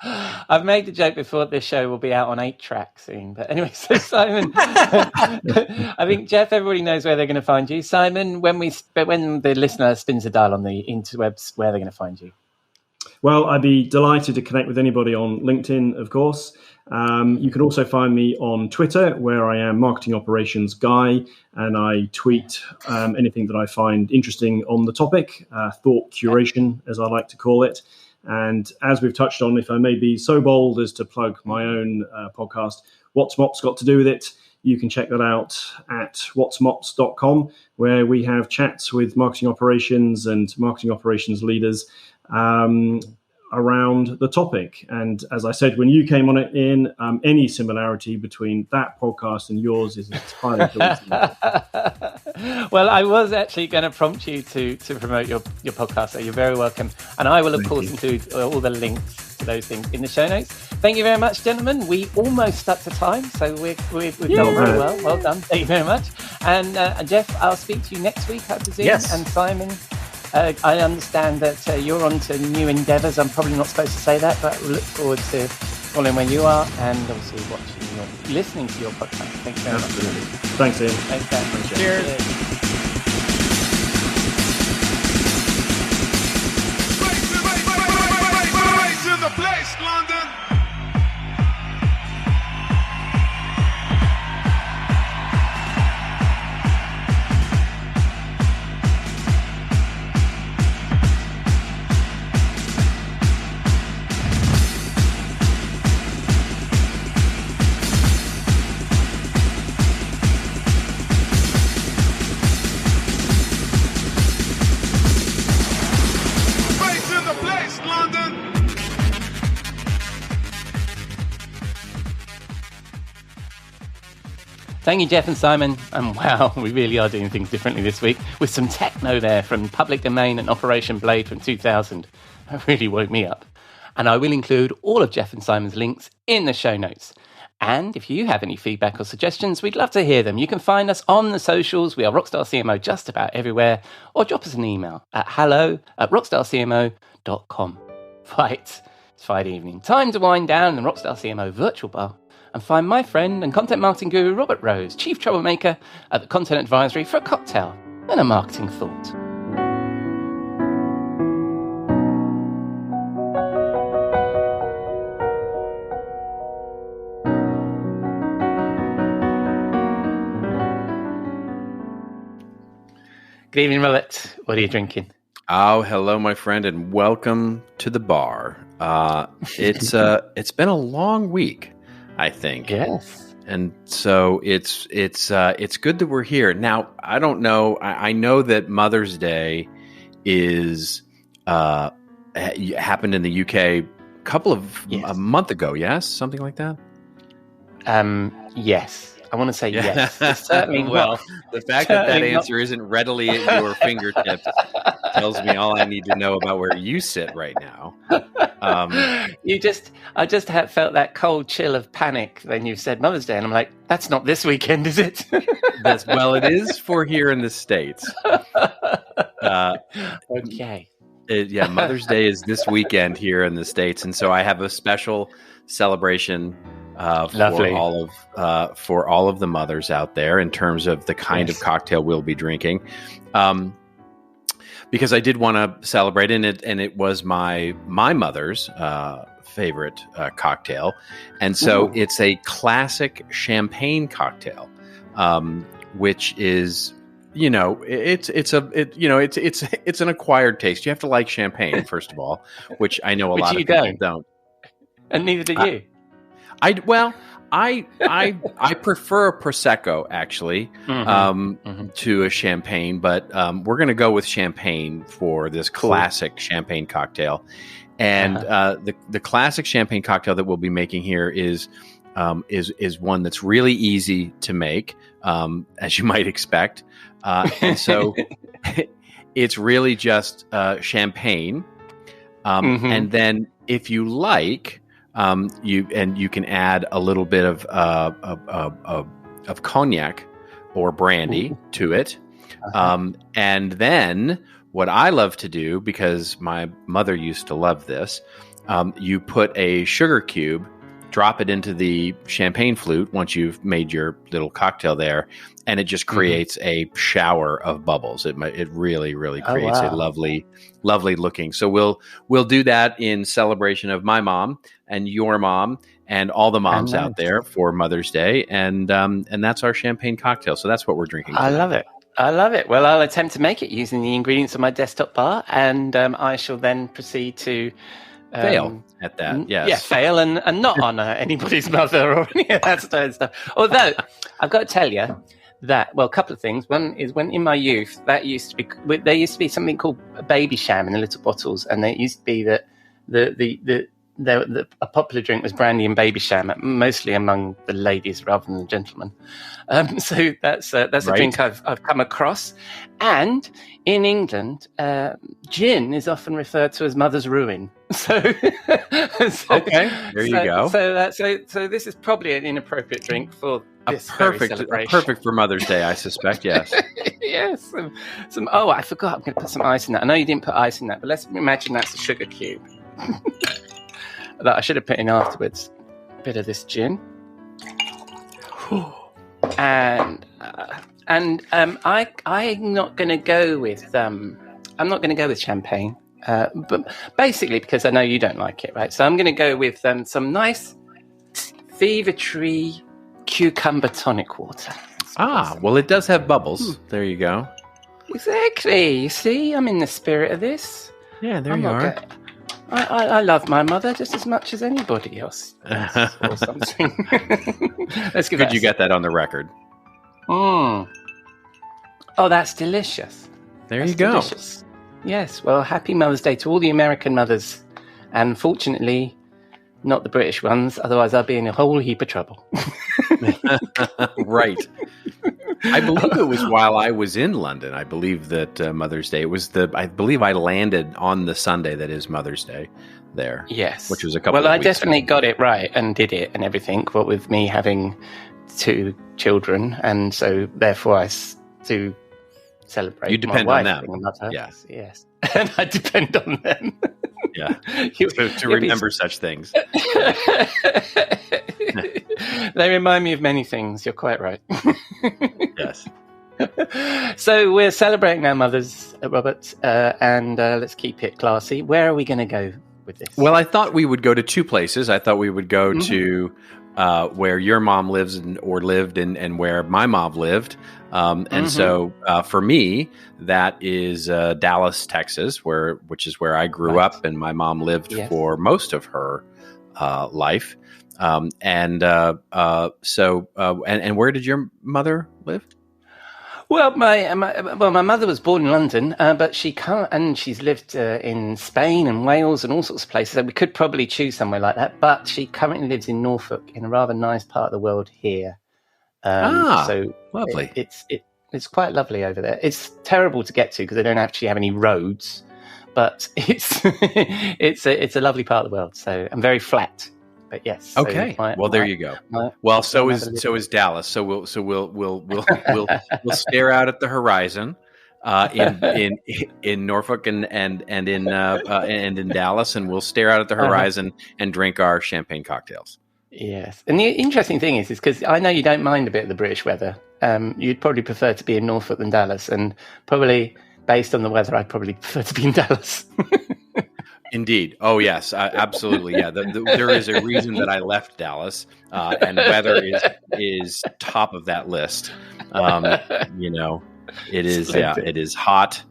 I've made the joke before this show will be out on 8-track soon. But anyway, so Simon, I think, Jeff, everybody knows where they're going to find you. Simon, when the listener spins a dial on the interwebs, where they're going to find you? Well, I'd be delighted to connect with anybody on LinkedIn, of course. You can also find me on Twitter, where I am Marketing Operations Guy, and I tweet anything that I find interesting on the topic, thought curation, as I like to call it. And as we've touched on, if I may be so bold as to plug my own podcast, What's MOPS Got to Do With It? You can check that out at whatsmops.com, where we have chats with marketing operations and marketing operations leaders around the topic. And as I said, when you came on it, Ian, any similarity between that podcast and yours is entirely coincidental. Well, I was actually going to prompt you to promote your podcast, so you're very welcome. And I will, of course, include all the links to those things in the show notes. Thank you very much, gentlemen. We almost stuck to time, so we've done very well. Well done. Thank you very much. And Jeff, I'll speak to you next week, I presume. Yes. And Simon, I understand that you're on to new endeavours. I'm probably not supposed to say that, but we look forward to following where you are and obviously listening to your podcast. Thank you very much. Thanks, Ian. Thanks, Dan. Cheers. Raise in the place, London. Thank you, Jeff and Simon. And wow, we really are doing things differently this week with some techno there from Public Domain and Operation Blade from 2000. That really woke me up. And I will include all of Jeff and Simon's links in the show notes. And if you have any feedback or suggestions, we'd love to hear them. You can find us on the socials. We are Rockstar CMO just about everywhere. Or drop us an email at hello@rockstarcmo.com. Right, it's Friday evening. Time to wind down in the Rockstar CMO virtual bar and find my friend and content marketing guru Robert Rose, chief troublemaker at the Content Advisory, for a cocktail and a marketing thought. Good evening, Robert. What are you drinking? Oh, hello, my friend, and welcome to the bar. It's been a long week, I think. Yes. And so it's good that we're here. Now, I don't know. I know that Mother's Day is happened in the UK a month ago. Yes, something like that. Yes. I want to say yes. It's certainly well, the fact that answer isn't readily at your fingertips tells me all I need to know about where you sit right now. I just felt that cold chill of panic when you said Mother's Day, and I'm like, that's not this weekend, is it? Well, it is for here in the States. Okay. Mother's Day is this weekend here in the States, and so I have a special celebration for all of the mothers out there in terms of the kind of cocktail we'll be drinking. Because I did want to celebrate and it was my mother's favorite cocktail, and so it's a classic champagne cocktail, which is it's an acquired taste. You have to like champagne first of all, which I know a lot of people don't, and neither do you. I prefer a Prosecco actually to a champagne, but we're going to go with champagne for this classic champagne cocktail. And the classic champagne cocktail that we'll be making here is one that's really easy to make, as you might expect. And so it's really just champagne. And then if you like, you can add a little bit of cognac or brandy to it. And then what I love to do, because my mother used to love this, you put a sugar cube, drop it into the champagne flute once you've made your little cocktail there, and it just creates a shower of bubbles. It really, really creates a lovely, lovely looking. So we'll do that in celebration of my mom and your mom and all the moms out there for Mother's Day, and that's our champagne cocktail. So that's what we're drinking tonight. I love it. Well, I'll attempt to make it using the ingredients on my desktop bar, and I shall then proceed to fail at that. Yes. Yeah, fail and not honour anybody's mother or any of that sort of stuff. Although I've got to tell you that, well, a couple of things. One is when in my youth, there used to be something called a baby sham in the little bottles, and it used to be that a popular drink was brandy and baby sham, mostly among the ladies rather than the gentlemen. So that's a drink I've come across. And in England, gin is often referred to as mother's ruin. So okay, there you go. So this is probably an inappropriate drink for this celebration. Perfect for Mother's Day, I suspect. Yes. Yes. Oh, I forgot. I'm going to put some ice in that. I know you didn't put ice in that, but let's imagine that's a sugar cube. That I should have put in afterwards. A bit of this gin, and I'm not going to go with champagne, but basically because I know you don't like it, right? So I'm going to go with some nice Fever Tree cucumber tonic water. Well, it does have bubbles. There you go. Exactly. You see, I'm in the spirit of this. Yeah, there you are. I love my mother just as much as anybody else or something. Let's give Good you get that on the record. Oh, that's delicious. There you go. Delicious. Yes, well, happy Mother's Day to all the American mothers, and fortunately not the British ones, otherwise I'll be in a whole heap of trouble. Right. I believe it was while I was in London. I believe that Mother's Day I believe I landed on the Sunday that is Mother's Day there. Yes. Which was a couple of weeks weeks definitely ago. got it right and did it and everything, but with me having 2 children, and so therefore I do celebrate. You depend my on wife them. being a mother. Yes. And I depend on them. Yeah. To remember such things. They remind me of many things. You're quite right. Yes. So we're celebrating our mothers, Robert, and let's keep it classy. Where are we going to go with this? Well, I thought we would go to 2 places. I thought we would go to where your mom lives or lived and where my mom lived. And so for me, that is Dallas, Texas, which is where I grew up, and my mom lived for most of her life. And where did your mother live? Well, my mother was born in London, but she's lived in Spain and Wales and all sorts of places. So we could probably choose somewhere like that, but she currently lives in Norfolk, in a rather nice part of the world here. So lovely. It's quite lovely over there. It's terrible to get to because they don't actually have any roads, but it's a lovely part of the world. So I'm very flat. But yes. Okay. There you go. So is Dallas. So we'll stare out at the horizon in Norfolk and in Dallas, and we'll stare out at the horizon and drink our champagne cocktails. Yes. And the interesting thing is because I know you don't mind a bit of the British weather. You'd probably prefer to be in Norfolk than Dallas, and probably based on the weather, I'd probably prefer to be in Dallas. Indeed. Oh, yes, absolutely. Yeah, there is a reason that I left Dallas, and weather is top of that list. It is. Yeah, it is hot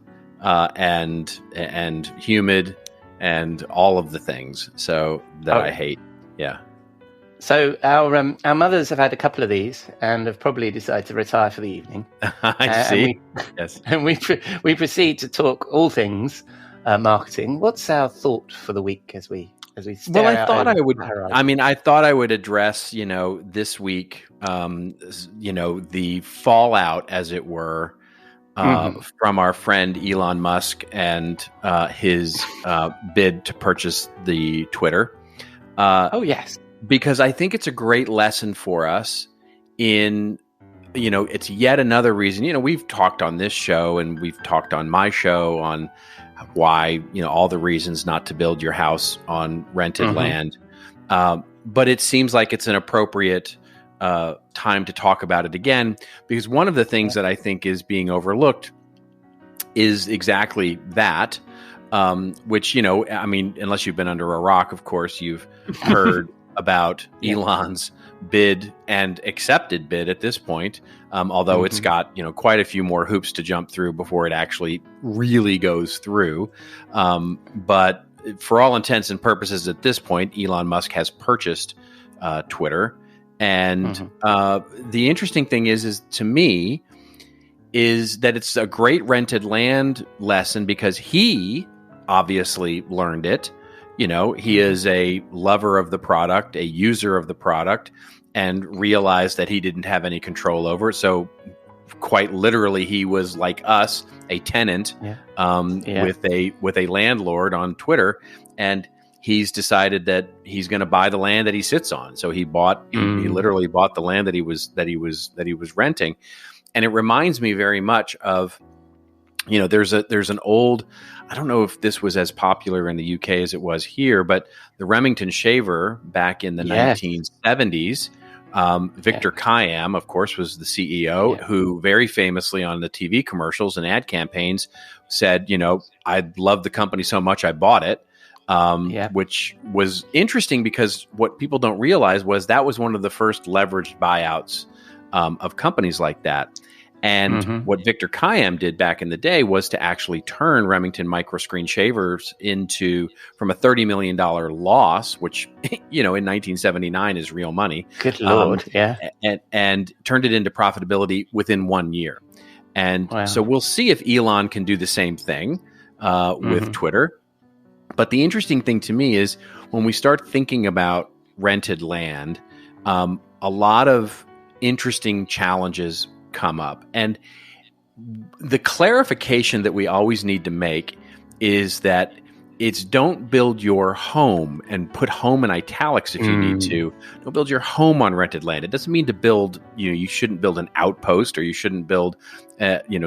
and humid and all of the things. So that I hate. Yeah. So our mothers have had a couple of these and have probably decided to retire for the evening. I see. Yes. And we proceed to talk all things marketing. What's our thought for the week as we stare Well, I out thought over I would. the horizon? I mean, I thought I would address, this week, the fallout, as it were, from our friend Elon Musk and his bid to purchase the Twitter. Oh, yes. Because I think it's a great lesson for us in, it's yet another reason. We've talked on this show and we've talked on my show on why, all the reasons not to build your house on rented land. But it seems like it's an appropriate time to talk about it again, because one of the things that I think is being overlooked is exactly that, which, unless you've been under a rock, of course, you've heard about Elon's bid and accepted bid at this point, although it's got, quite a few more hoops to jump through before it actually really goes through. But for all intents and purposes at this point, Elon Musk has purchased Twitter. And the interesting thing is to me, is that it's a great rented land lesson because he obviously learned it. He is a lover of the product, a user of the product, and realized that he didn't have any control over it. So quite literally, he was like us, a tenant with a landlord on Twitter, and he's decided that he's going to buy the land that he sits on. So he literally bought the land that he was renting, and it reminds me very much of, there's an old, I don't know if this was as popular in the UK as it was here, but the Remington shaver back in the 1970s. Victor Kiam, of course, was the CEO who very famously on the TV commercials and ad campaigns said, I love the company so much I bought it, which was interesting because what people don't realize was that was one of the first leveraged buyouts of companies like that. And what Victor Kiam did back in the day was to actually turn Remington microscreen shavers from a $30 million loss, which, in 1979 is real money. Good Lord. And turned it into profitability within 1 year. And so we'll see if Elon can do the same thing with Twitter. But the interesting thing to me is when we start thinking about rented land, a lot of interesting challenges come up. And the clarification that we always need to make is that it's don't build your home, and put home in italics if you need to. Don't build your home on rented land. It doesn't mean to build, you shouldn't build an outpost or you shouldn't build,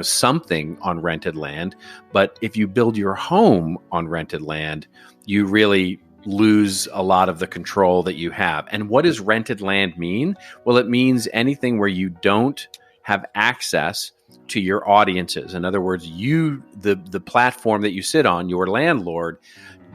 something on rented land. But if you build your home on rented land, you really lose a lot of the control that you have. And what does rented land mean? Well, it means anything where you don't have access to your audiences. In other words, the platform that you sit on, your landlord,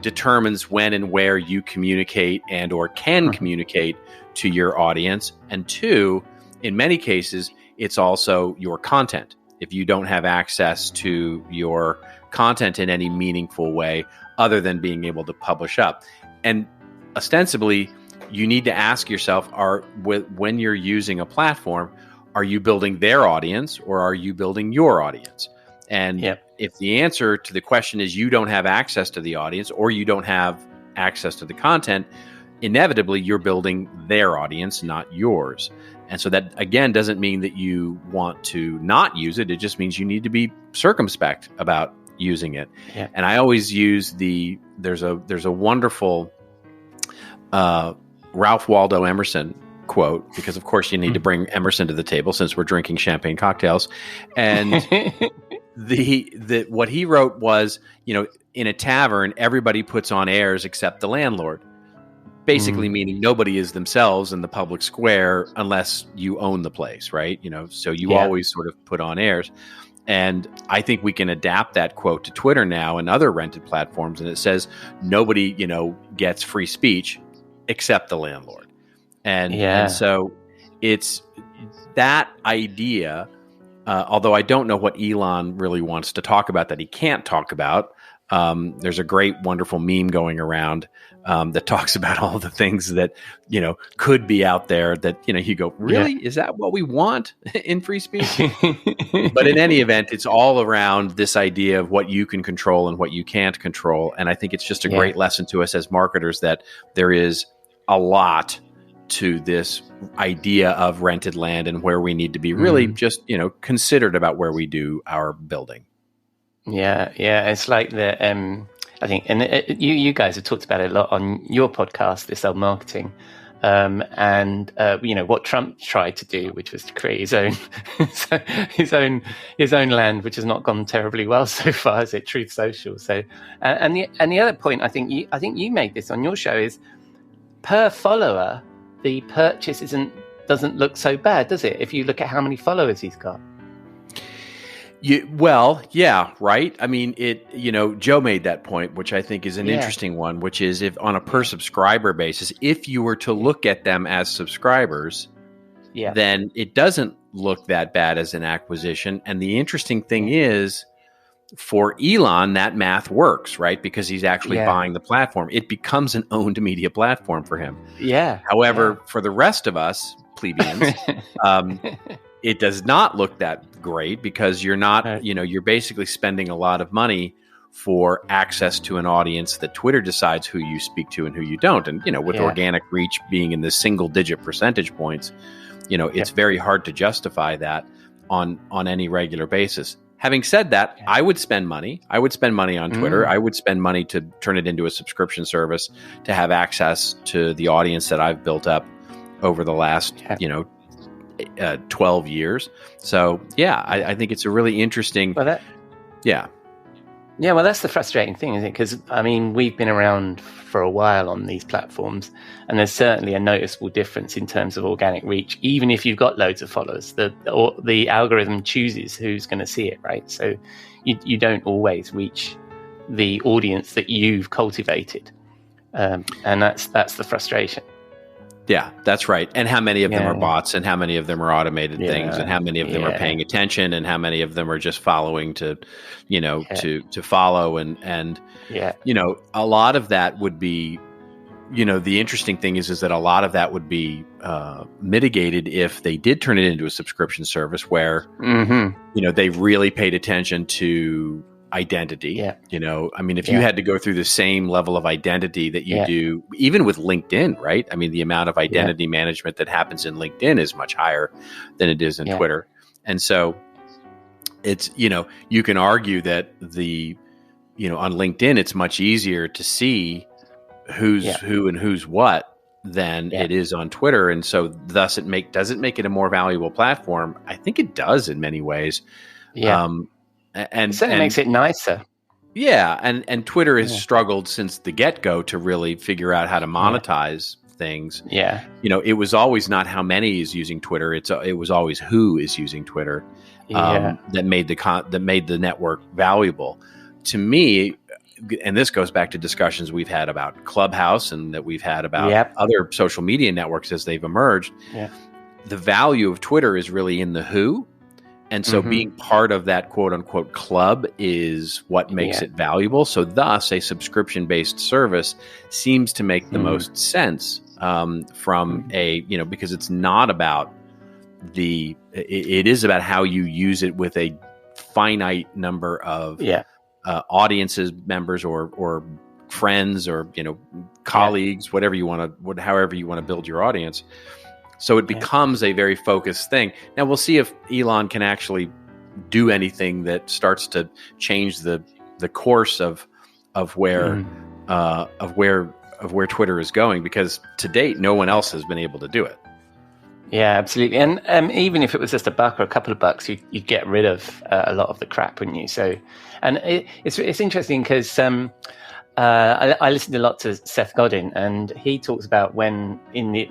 determines when and where you communicate and or can communicate to your audience. And two, in many cases, it's also your content. If you don't have access to your content in any meaningful way other than being able to publish up. And ostensibly, you need to ask yourself, when you're using a platform, are you building their audience or are you building your audience? And if the answer to the question is you don't have access to the audience or you don't have access to the content, inevitably you're building their audience, not yours. And so that, again, doesn't mean that you want to not use it. It just means you need to be circumspect about using it. Yeah. And I always use there's a wonderful Ralph Waldo Emerson quote, because of course you need to bring Emerson to the table since we're drinking champagne cocktails. And what he wrote was, in a tavern, everybody puts on airs except the landlord. Basically meaning nobody is themselves in the public square unless you own the place, right? So you always sort of put on airs. And I think we can adapt that quote to Twitter now and other rented platforms. And it says nobody, gets free speech except the landlord. And so it's that idea, although I don't know what Elon really wants to talk about that he can't talk about. There's a great, wonderful meme going around that talks about all the things that, could be out there that, you go, really? Is that what we want in free speech? But in any event, it's all around this idea of what you can control and what you can't control. And I think it's just a great lesson to us as marketers that there is a lot to this idea of rented land and where we need to be really just, considered about where we do our building. Yeah. It's like I think, and you guys have talked about it a lot on your podcast, This Old Marketing, and what Trump tried to do, which was to create his own his own land, which has not gone terribly well so far, is it? Truth Social. So, and the other point I think you made this on your show is per follower, the purchase doesn't look so bad, does it? If you look at how many followers he's got. Well, yeah, right. I mean, Joe made that point, which I think is an interesting one, which is if on a per subscriber basis, if you were to look at them as subscribers, then it doesn't look that bad as an acquisition. And the interesting thing is, for Elon, that math works, right? Because he's actually buying the platform. It becomes an owned media platform for him. Yeah. However, for the rest of us plebeians, it does not look that great because you're not, you're basically spending a lot of money for access to an audience that Twitter decides who you speak to and who you don't. And, with organic reach being in the single digit percentage points, it's very hard to justify that on any regular basis. Having said that, I would spend money. I would spend money on Twitter. I would spend money to turn it into a subscription service to have access to the audience that I've built up over the last, 12 years. So, I think it's a really interesting. Yeah, well, that's the frustrating thing, isn't it? Because, we've been around for a while on these platforms, and there's certainly a noticeable difference in terms of organic reach. Even if you've got loads of followers, the algorithm chooses who's going to see it, right? So you don't always reach the audience that you've cultivated. And that's the frustration. Yeah, that's right. And how many of them are bots, and how many of them are automated things, and how many of them are paying attention, and how many of them are just following to follow, and a lot of that would be, the interesting thing is that a lot of that would be mitigated if they did turn it into a subscription service where, they really paid attention to identity. If you had to go through the same level of identity that you do, even with LinkedIn, right? The amount of identity management that happens in LinkedIn is much higher than it is in Twitter. And so it's, you can argue that on LinkedIn, it's much easier to see who's who and who's what than it is on Twitter. And so thus does it make it a more valuable platform? I think it does in many ways. And it certainly makes it nicer. Yeah, and Twitter has struggled since the get-go to really figure out how to monetize things. Yeah. It was always not how many is using Twitter; it was always who is using Twitter that made the network valuable. To me, and this goes back to discussions we've had about Clubhouse and that we've had about other social media networks as they've emerged. Yeah. The value of Twitter is really in the who. And so being part of that quote unquote club is what makes it valuable. So thus a subscription-based service seems to make the most sense from because it's not about it is about how you use it with a finite number of audiences, members or friends or, colleagues, however you want to build your audience. So it becomes a very focused thing. Now we'll see if Elon can actually do anything that starts to change the course of where Twitter is going, because to date no one else has been able to do it. Yeah, absolutely. And even if it was just $1 or a couple of bucks, you'd get rid of a lot of the crap, wouldn't you? So, and it's interesting because I listened a lot to Seth Godin, and he talks about when in the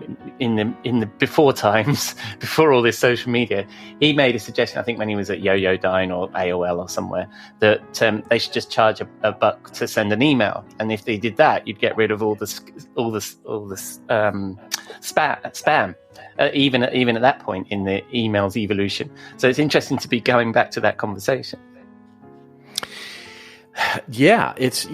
before times, before all this social media, he made a suggestion. I think when he was at Yoyodyne or AOL or somewhere, that they should just charge $1 to send an email, and if they did that, you'd get rid of all the spam. Even at that point in the emails evolution. So it's interesting to be going back to that conversation. Yeah, it's I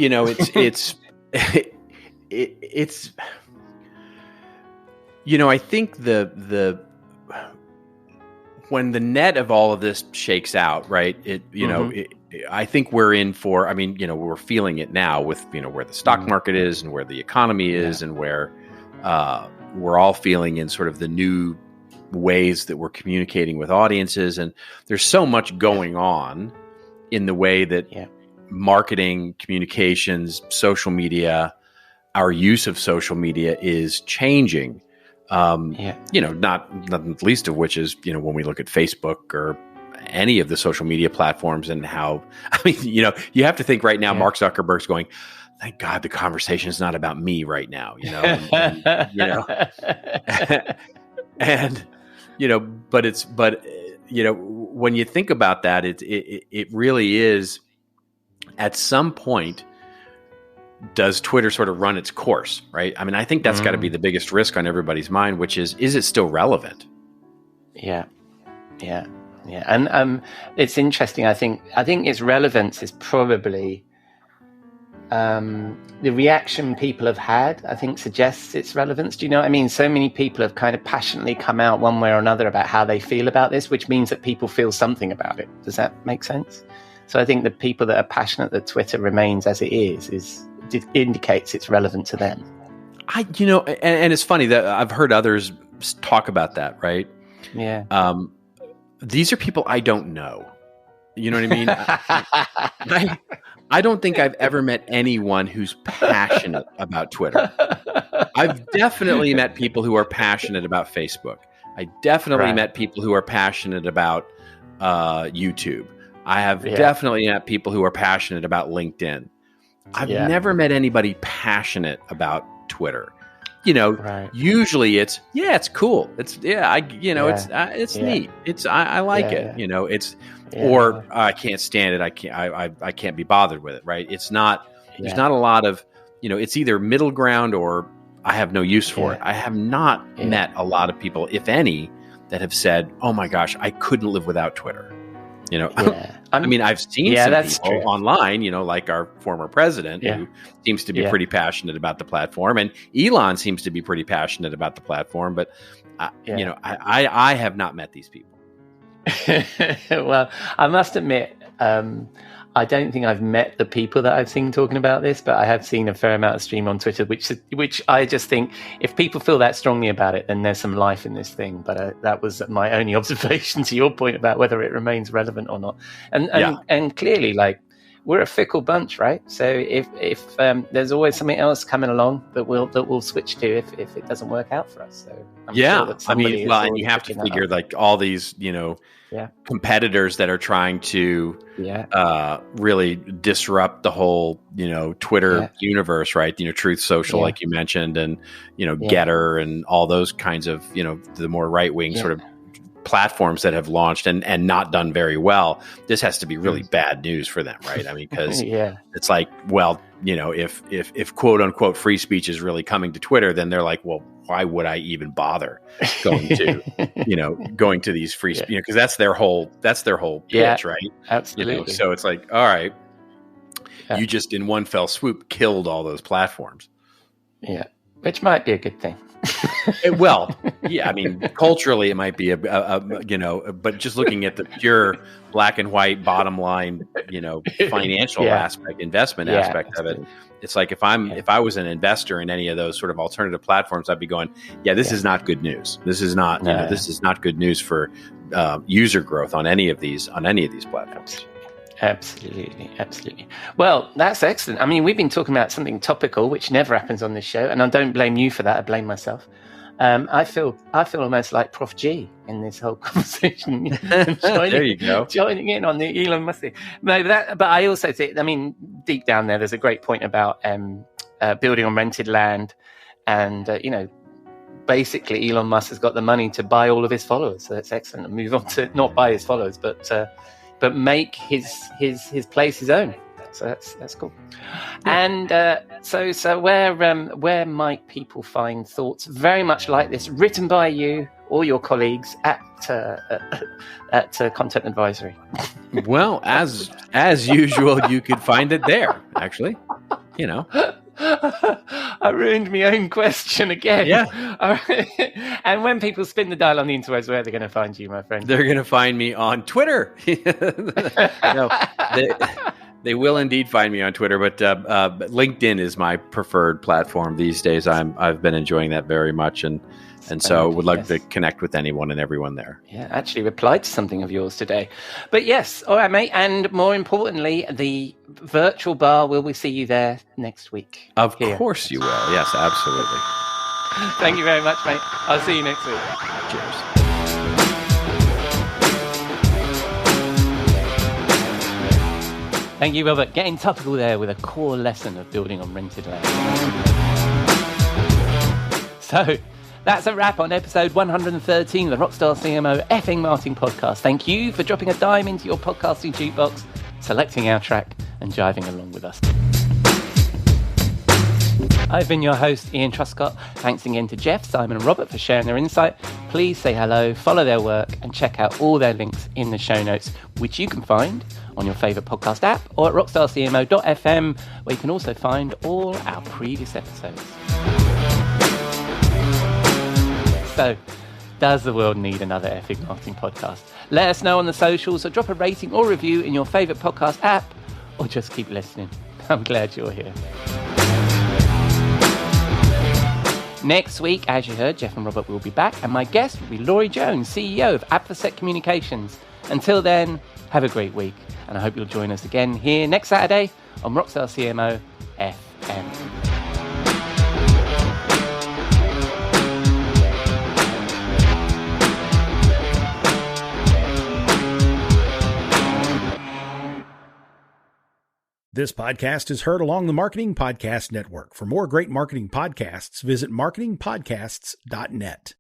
think the when the net of all of this shakes out, right? I think we're in for. We're feeling it now with where the stock market is and where the economy is and where we're all feeling in sort of the new ways that we're communicating with audiences, and there's so much going on in the way that marketing, communications, social media, our use of social media is changing. Not least of which is, when we look at Facebook or any of the social media platforms and how, you have to think right now, Mark Zuckerberg's going, thank God the conversation is not about me right now, and when you think about that, it really is, at some point, does Twitter sort of run its course, right? I think that's got to be the biggest risk on everybody's mind, which is it still relevant? Yeah. And it's interesting. I think its relevance is probably the reaction people have had, I think, suggests its relevance. Do you know what I mean? So many people have kind of passionately come out one way or another about how they feel about this, which means that people feel something about it. Does that make sense? So I think the people that are passionate that Twitter remains as it is indicates it's relevant to them. And it's funny that I've heard others talk about that, right? Yeah. These are people I don't know. You know what I mean? I don't think I've ever met anyone who's passionate about Twitter. I've definitely met people who are passionate about Facebook. I definitely met people who are passionate about YouTube. I have definitely met people who are passionate about LinkedIn. I've never met anybody passionate about Twitter. Usually it's cool. It's it's neat. I like it. Or I can't stand it. I can't be bothered with it. Right. It's not. There's not a lot of. It's either middle ground or I have no use for it. I have not met a lot of people, if any, that have said, "Oh my gosh, I couldn't live without Twitter." I've seen some people online, like our former president, who seems to be pretty passionate about the platform, and Elon seems to be pretty passionate about the platform. But I have not met these people. Well, I must admit, I don't think I've met the people that I've seen talking about this, but I have seen a fair amount of stream on Twitter, which I just think, if people feel that strongly about it, then there's some life in this thing. But that was my only observation to your point about whether it remains relevant or not. And clearly, we're a fickle bunch, right? So if there's always something else coming along that we'll switch to if it doesn't work out for us. So I'm sure that and you have to figure all these competitors that are trying to really disrupt the whole Twitter universe, right? Truth Social, like you mentioned, and Getter and all those kinds of the more right wing sort of platforms that have launched and not done very well. This has to be really bad news for them, right? Because it's like, well, if quote unquote free speech is really coming to Twitter, then they're like, well, why would I even bother going to these free speech? Because that's their whole pitch, right? Absolutely. So it's like, all right, you just in one fell swoop killed all those platforms. Yeah, which might be a good thing. Culturally it might be but just looking at the pure black and white bottom line, financial aspect, investment aspect of it, it's like if I was an investor in any of those sort of alternative platforms, I'd be going, this is not good news. This is not, this is not good news for user growth on any of these platforms. Absolutely. Well, that's excellent. We've been talking about something topical, which never happens on this show, and I don't blame you for that. I blame myself. I feel almost like Prof G in this whole conversation. There you go, joining in on the Elon Musk thing. No, but I also think, deep down there's a great point about building on rented land, and basically Elon Musk has got the money to buy all of his followers, so that's excellent. And move on to not buy his followers, but make his place his own. So that's cool. And so where might people find thoughts very much like this, written by you or your colleagues at Content Advisory? Well, as usual, you could find it there. Actually, I ruined my own question again. Yeah. And when people spin the dial on the interwebs, where are they going to find you, my friend? They're going to find me on Twitter. They will indeed find me on Twitter, but LinkedIn is my preferred platform these days. I've been enjoying that very much, and so would like to connect with anyone and everyone there. Yeah, actually replied to something of yours today. But yes, all right, mate. And more importantly, the virtual bar, will we see you there next week? Of course you will. Yes, absolutely. Thank you very much, mate. I'll see you next week. Cheers. Thank you, Robert. Getting topical there with a core lesson of building on rented land. So that's a wrap on episode 113 of the Rockstar CMO effing Marketing Podcast. Thank you for dropping a dime into your podcasting jukebox, selecting our track, and jiving along with us. I've been your host, Ian Truscott. Thanks again to Jeff, Simon, and Robert for sharing their insight. Please say hello, follow their work, and check out all their links in the show notes, which you can find on your favourite podcast app or at rockstarcmo.fm, where you can also find all our previous episodes. So, does the world need another effing marketing podcast? Let us know on the socials, or drop a rating or review in your favourite podcast app, or just keep listening. I'm glad you're here. Next week, as you heard, Jeff and Robert will be back, and my guest will be Laurie Jones, CEO of Advocet Communications. Until then, have a great week, and I hope you'll join us again here next Saturday on Rockstar CMO FM. This podcast is heard along the Marketing Podcast Network. For more great marketing podcasts, visit marketingpodcasts.net.